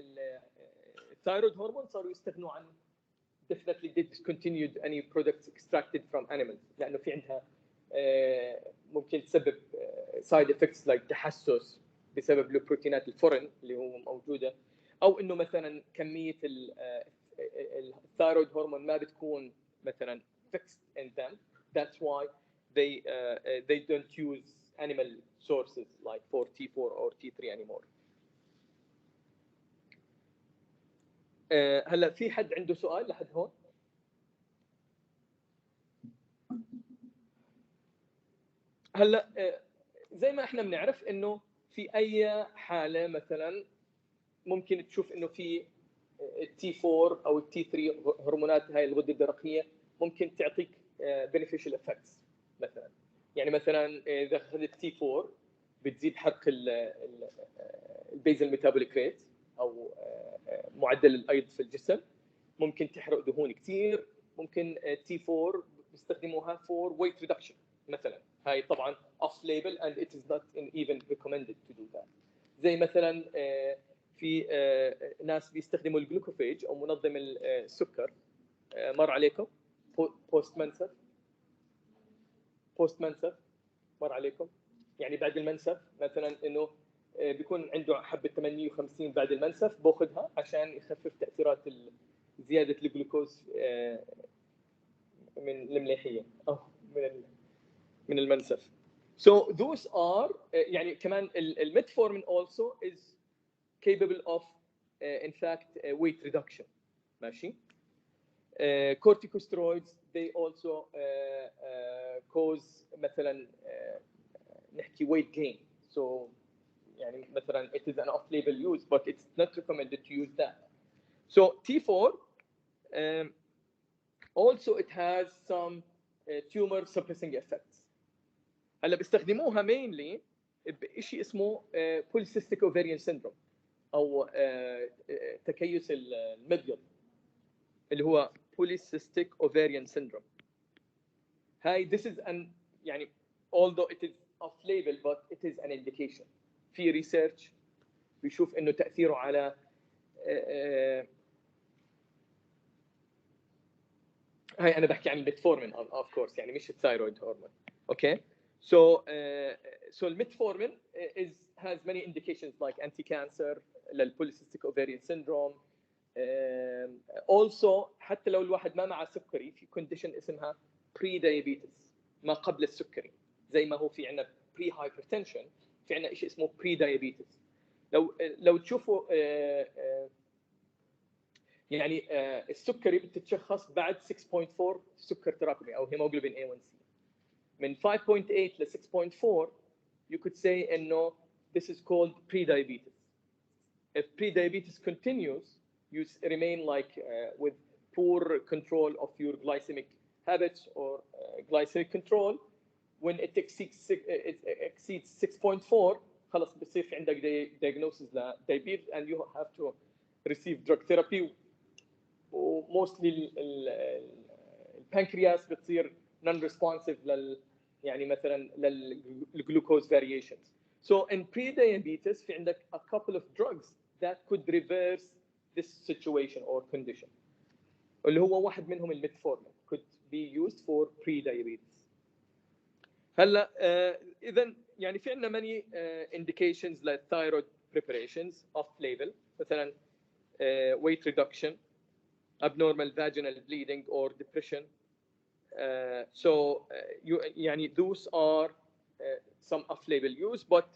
thyroid hormone صاروا يستغنوا عن definitely they discontinued any products extracted from animals لأنه في عندها ممكن تسبب side effects like تحسس بسبب البروتينات الفورين اللي هو موجوده، او انه مثلا كميه الثايرويد هرمون ما بتكون مثلا fixed in them. That's why they don't use animal sources like for T4 or T3 anymore. هلا في حد عنده سؤال لحد هون؟ هلا زي ما احنا بنعرف انه في اي حاله مثلا ممكن تشوف انه في التي 4 او التي 3 هرمونات هاي الغده الدرقيه ممكن تعطيك beneficial effects مثلا. يعني مثلا اذا اخذت تي 4 بتزيد حرق البيزل ميتابوليك ريت او معدل الايض في الجسم، ممكن تحرق دهون كثير. ممكن تي 4 بيستخدموها فور ويت ريدكشن مثلا، هاي طبعا off label and it is not even recommended to do that. زي مثلا في ناس بيستخدموا الجلوكوفيج او منظم السكر، مر عليكم بوست منسف مر عليكم؟ يعني بعد المنسف مثلا انه بيكون عنده حبه 58 بعد المنسف باخذها عشان يخفف تاثيرات زياده الجلوكوز من المليحيه او من المنسف. So those are يعني كمان الميتفورمين also is capable of in fact weight reduction. ماشي. corticosteroids they also cause مثلا نحكي weight gain. So يعني مثلا it is an off-label use but it's not recommended to use that. So T4 also it has some tumor suppressing effects. هلا بيستخدموها mainly بشيء اسمه polycystic ovarian syndrome او تكيس المبيض اللي هو polycystic ovarian syndrome. هاي this is an يعني although it is off label but it is an indication. في research بيشوف انه تاثيره على هاي انا بحكي عن الميتفورمين of course يعني مش الثايرويد هرمون. اوكي. So الميتفورمين has many indications like anti-cancer للpolycystic ovarian syndrome. Also حتى لو الواحد ما معه سكري في condition اسمها pre-diabetes ما قبل السكري، زي ما هو في عندنا pre-hypertension في عندنا شيء اسمه pre-diabetes. لو تشوفوا يعني السكري بتتشخص بعد 6.4 سكر تراكمي او hemoglobin A1C. من 5.8 ل 6.4 you could say انه this is called pre-diabetes. If pre-diabetes continues, you remain like with poor control of your glycemic habits or glycemic control. When it exceeds 6.4 خلص بصير في عندك diagnosis ل diabetes and you have to receive drug therapy. وموستلي البنكرياس بتصير non-responsive يعني مثلا للجلوكوز variations. So in pre-diabetes في عندك a couple of drugs that could reverse this situation or condition. اللي هو واحد منهم الميتفورمين could be used for pre-diabetes. هلا اذا يعني في عندنا many indications للثايرويد preparations off label مثلا weight reduction, abnormal vaginal bleeding or depression. يعني those are some off-label use, but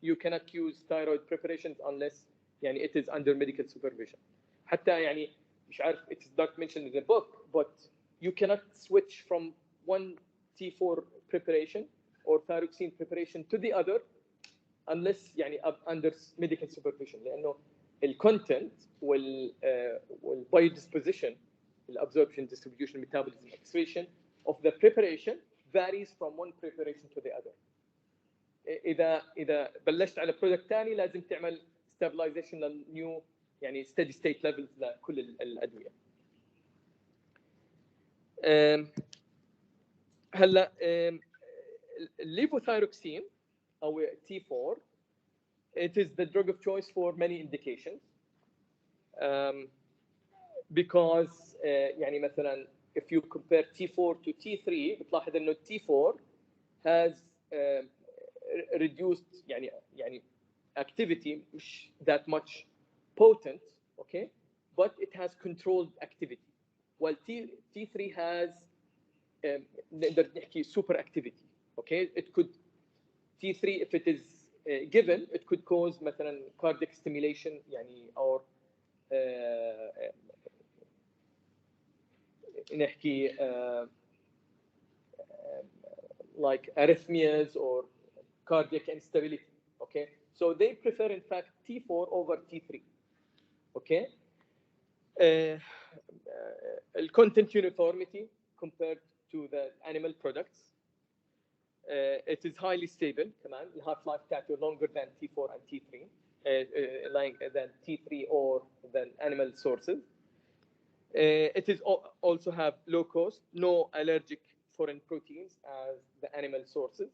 you cannot use thyroid preparations unless يعني it is under medical supervision. حتى يعني مش عارف it is not mentioned in the book, but you cannot switch from one T4 preparation or thyroxine preparation to the other unless يعني under medical supervision. لأنه الcontent biodisposition, absorption, distribution, metabolism, excretion of the preparation varies from one preparation to the other. إذا بلشت على product ثاني لازم تعمل stabilization للنيو يعني steady state levels لكل الأدوية. هلا الليفوثايروكسين أو T4 it is the drug of choice for many indications. Because يعني مثلا if you compare T4 to T3 بتلاحظ انه T4 has reduced يعني activity مش that much potent, okay, but it has controlled activity, while T3 has نقدر نحكي super activity, okay. It could T3 if it is given it could cause مثلا cardiac stimulation يعني or نحكي like arrhythmias or cardiac instability, okay. So they prefer in fact T4 over T3, okay. Content uniformity compared to the animal products. It is highly stable كمان. الهاف لايف بتاعته longer than T4 and T3 than T3 or than animal sources. It is also have low cost, no allergic foreign proteins as the animal sources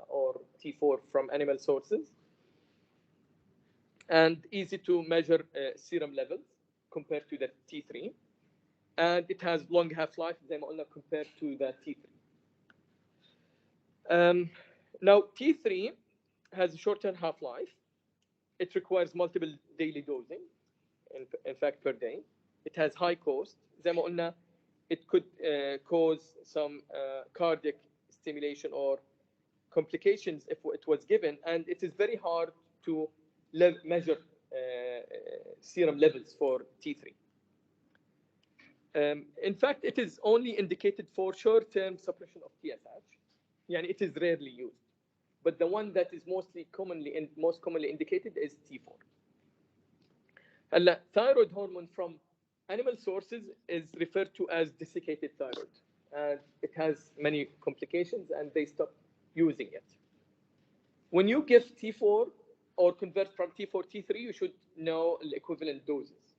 or T4 from animal sources, and easy to measure serum levels compared to the T3, and it has long half-life زي ما قلنا compared to the T3. Now T3 has a shorter half-life. It requires multiple daily dosing, in fact per day. It has high cost. زي ما قلنا it could cause some cardiac stimulation or complications if it was given, and it is very hard to measure serum levels for T3. In fact, it is only indicated for short-term suppression of TSH. يعني it is rarely used, but the one that is most commonly indicated is T4. هلا thyroid hormone from animal sources is referred to as desiccated thyroid, and it has many complications, and they stop using it. When you give T4 or convert from T4 T3, you should know the equivalent doses.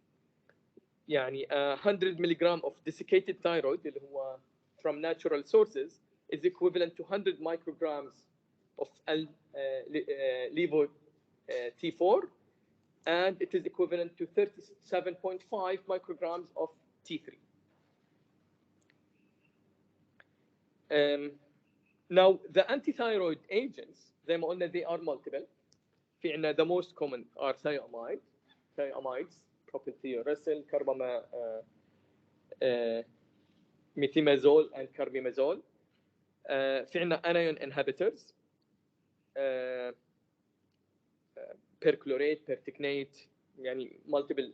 يعني 100 milligram of desiccated thyroid اللي هو from natural sources is equivalent to 100 micrograms of levo T4, and it is equivalent to 37.5 micrograms of T3. Now the antithyroid agents زي ما قلنا they are multiple. في عندنا the most common are thiamides, propylthiouracil, methimazole and carbimazole. في عندنا anion inhibitors, perchlorate, perticnate, يعني multiple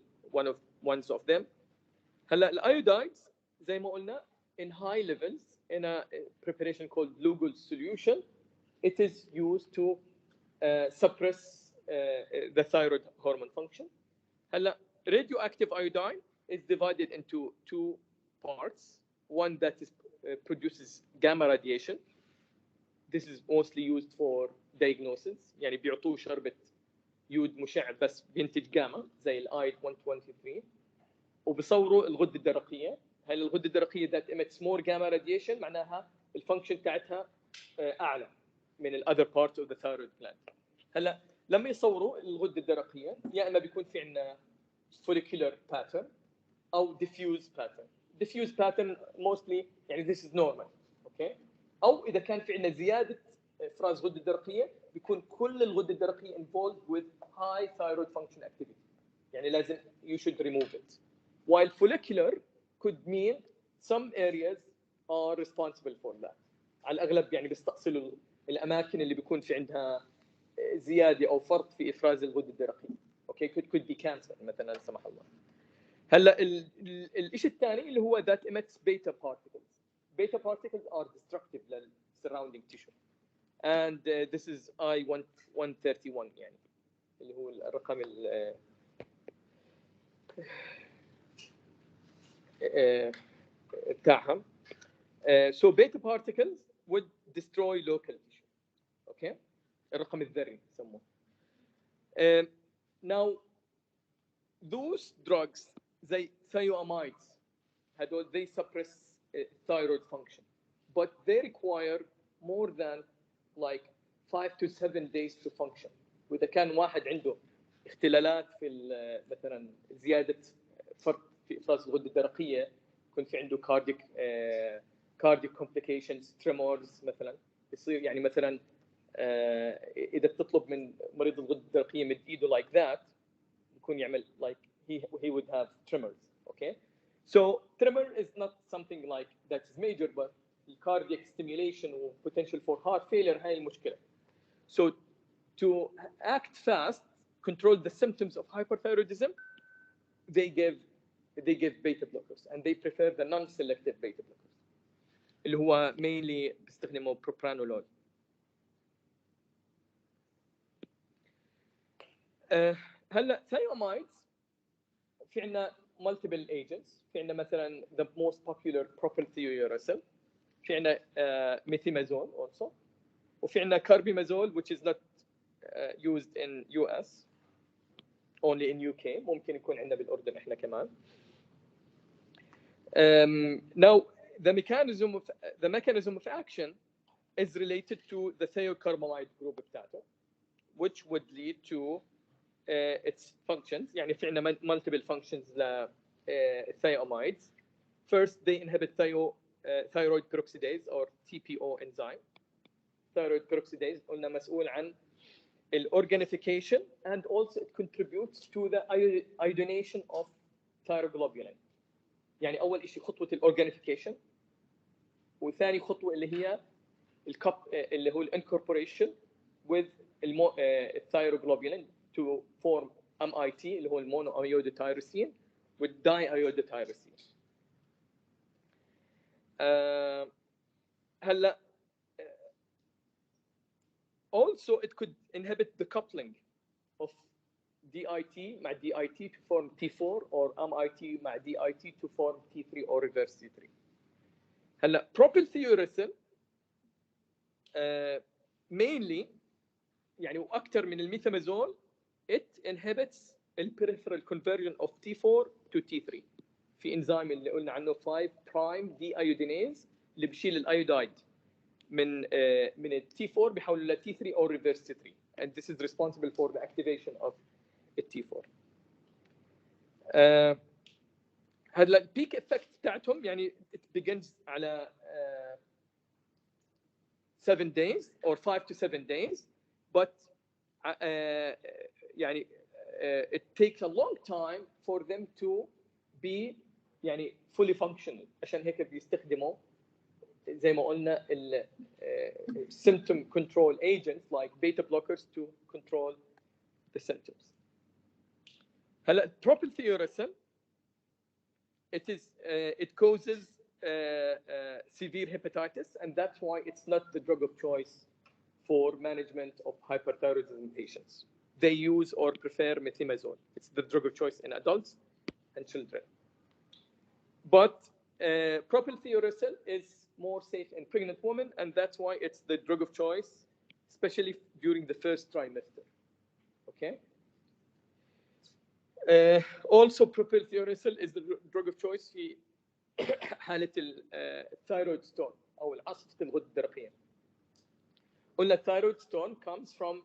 ones of them. هلا الايودايدز زي ما قلنا in high levels in a preparation called Lugol solution, it is used to suppress the thyroid hormone function. هلا radioactive iodine is divided into two parts. One that is produces gamma radiation. This is mostly used for diagnosis. يعني بيعطوه شربة يود مشع بس بينتج جاما زي الايد 123 وبصوروا الغده الدرقيه. هاي الغده الدرقيه that emits more gamma radiation معناها الفانكشن تاعتها اعلى من الاذر parts of the thyroid gland. هلا لما يصوروا الغده الدرقيه يا اما بيكون في عندنا follicular pattern او diffuse pattern. diffuse pattern mostly يعني this is normal, okay. او اذا كان في عندنا زياده افراز غده درقيه بيكون كل الغده الدرقيه involved with high thyroid function activity, يعني لازم you should remove it. While follicular could mean some areas are responsible for that. على الاغلب يعني بيستأصلوا الاماكن اللي بيكون في عندها زياده او فرط في افراز الغده الدرقيه. اوكي could be cancer مثلا لا سمح الله. هلا الشيء الثاني اللي هو that emits beta particles. Beta particles are destructive لل surrounding tissue. And this is I-131 يعني اللي هو الرقم بتاعها. So beta particles would destroy local tissue. Okay? الرقم الذري يسموه. Now those drugs زي thiamides هدول they suppress thyroid function, but they require more than like 5 to 7 days to function. واذا كان واحد عنده اختلالات في مثلا زياده فرط في افراز الغده الدرقيه، يكون في عنده cardiac complications, tremors مثلا، يصير يعني مثلا اذا بتطلب من مريض الغده الدرقيه مد ايده like that بيكون يعمل like he would have tremors. Okay, so tremor is not something like that is major, but cardiac stimulation or potential for heart failure هاي المشكله. So to act fast, control the symptoms of hyperthyroidism, they give beta blockers, and they prefer the non-selective beta blockers اللي هو mainly بيستخدموا propranolol. هلا thiamides في عندنا multiple agents. في عندنا مثلا the most popular propylthiouracil، في عندنا methimazole also، وفي عندنا carbimazole which is not used in US, only in UK. ممكن يكون عندنا بالأردن إحنا كمان. Now the mechanism of action is related to the thiocarbamide group بتاعته, which would lead to its functions. يعني في عندنا multiple functions ل thiamides. First, they inhibit thyroid peroxidase or TPO enzyme. Thyroid peroxidase قلنا مسؤول عن organification, and also it contributes to the iodination of thyroglobulin. يعني أول شيء خطوة الorganification، وثاني خطوة اللي هي اللي هو incorporation with thyroglobulin to form MIT اللي هو المونوiodotyrosine with diiodotyrosine. هلا also it could inhibit the coupling of DIT مع DIT to form T4 or MIT مع DIT to form T3 or reverse T3. هلا propylthiouracil mainly يعني واكثر من الميثامازول it inhibits the peripheral conversion of T4 to T3 في انزيم اللي قلنا عنه 5 prime deiodinase اللي بيشيل الايودايد من ال T4 بيحوله ل T3 or reverse T3, and this is responsible for the activation of the T4. هلا البيك افكت بتاعتهم يعني it begins على 7 days or 5 to 7 days, but يعني it takes a long time for them to be يعني fully functional. عشان هيك بيستخدموا زي ما قلنا ال symptom control agents like beta blockers to control the symptoms. هلا propylthiouracil it causes severe hepatitis, and that's why it's not the drug of choice for management of hyperthyroidism patients. They use or prefer methimazole. It's the drug of choice in adults and children. But propylthiouracil is more safe in pregnant women, and that's why it's the drug of choice, especially during the first trimester. Okay. Also, propylthiouracil is the drug of choice في حالة الثايرويد ستون أو العصفة الغدة الدرقية. قلنا الثايرويد ستون comes from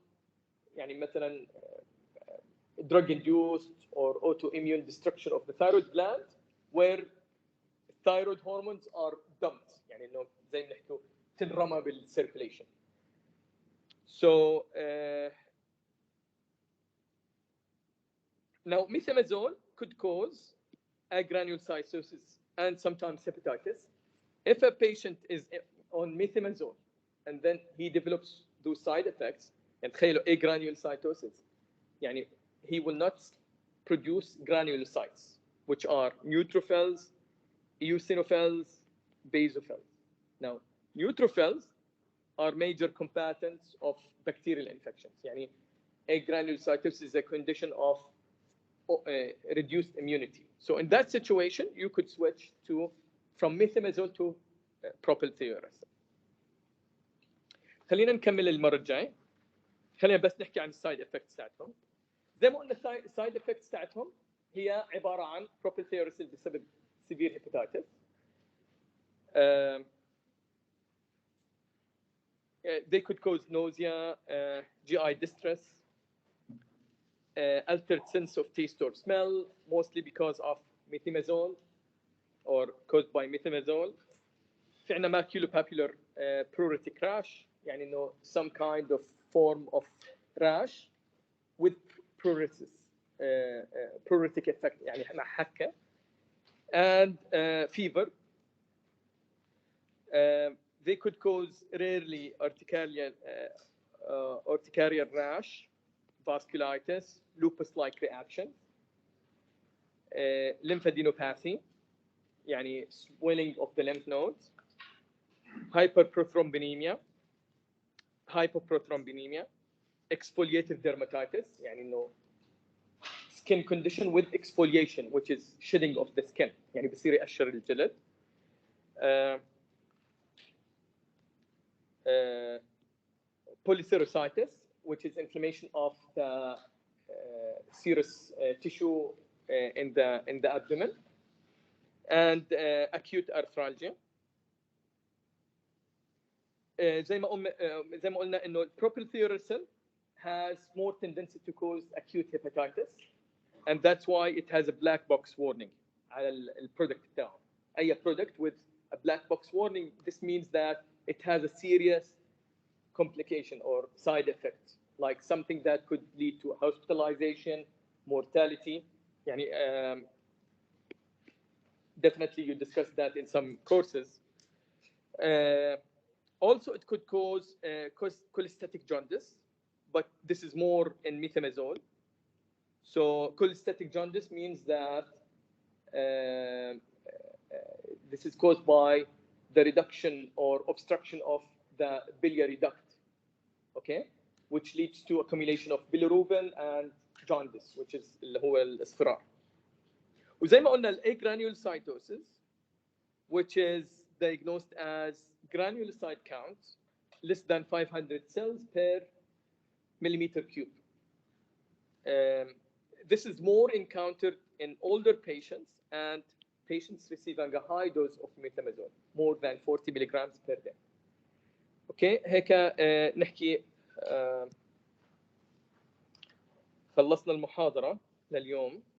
يعني مثلا drug induced or autoimmune destruction of the thyroid gland where thyroid hormones are dumped, يعني إنه زي ما نحكوا تنرمى بالcirculation. So now methimazole could cause agranulocytosis and sometimes hepatitis. If a patient is on methimazole and then he develops those side effects, and تخيلوا agranulocytosis, يعني he will not produce granulocytes, which are neutrophils, eosinophils, basophils. Now, neutrophils are major combatants of bacterial infections. يعني agranulocytosis is a condition of reduced immunity. So in that situation, you could switch from methimazole to propylthiouracil. خلينا نكمل المرة الجاي. خلينا بس نحكي عن السايد افكتس تاعتهم. زي ما قلنا السايد افكتس تاعتهم هي عبارة عن propylthiouracil بسبب severe hepatitis. They could cause nausea, GI distress, altered sense of taste or smell, mostly because of methimazole or caused by methimazole. في عندنا maculopapular pruritic rash, يعني انه some kind of form of rash with pruritus, pruritic effect يعني مع حكة, and fever. They could cause rarely urticarial rash, vasculitis, lupus-like reaction, lymphadenopathy, يعني swelling of the lymph nodes, hyperprothrombemia, hypoprothrombemia, exfoliative dermatitis, يعني إنه skin condition with exfoliation, which is shedding of the skin, يعني بصير يقشر الجلد. Polycerositis, which is inflammation of the serous tissue in the abdomen, and acute arthralgia. زي ما قلنا إنه propylthiouracil has more tendency to cause acute hepatitis, and that's why it has a black box warning على البرودكت بتاعه. أي product with a black box warning, this means that it has a serious complication or side effect, like something that could lead to hospitalization, mortality. يعني definitely you discussed that in some courses. Also, it could cause cholestatic jaundice, but this is more in methimazole. So cholestatic jaundice means that this is caused by the reduction or obstruction of the biliary duct, okay, which leads to accumulation of bilirubin and jaundice, which is اللي هو الاصفرار. وزي ما قلنا agranulocytosis, which is diagnosed as granulocyte count less than 500 cells per millimeter cube. This is more encountered in older patients and patients receiving a high dose of methimazole, more than 40 milligrams per day. Okay, هيك نحكي خلصنا المحاضرة لليوم.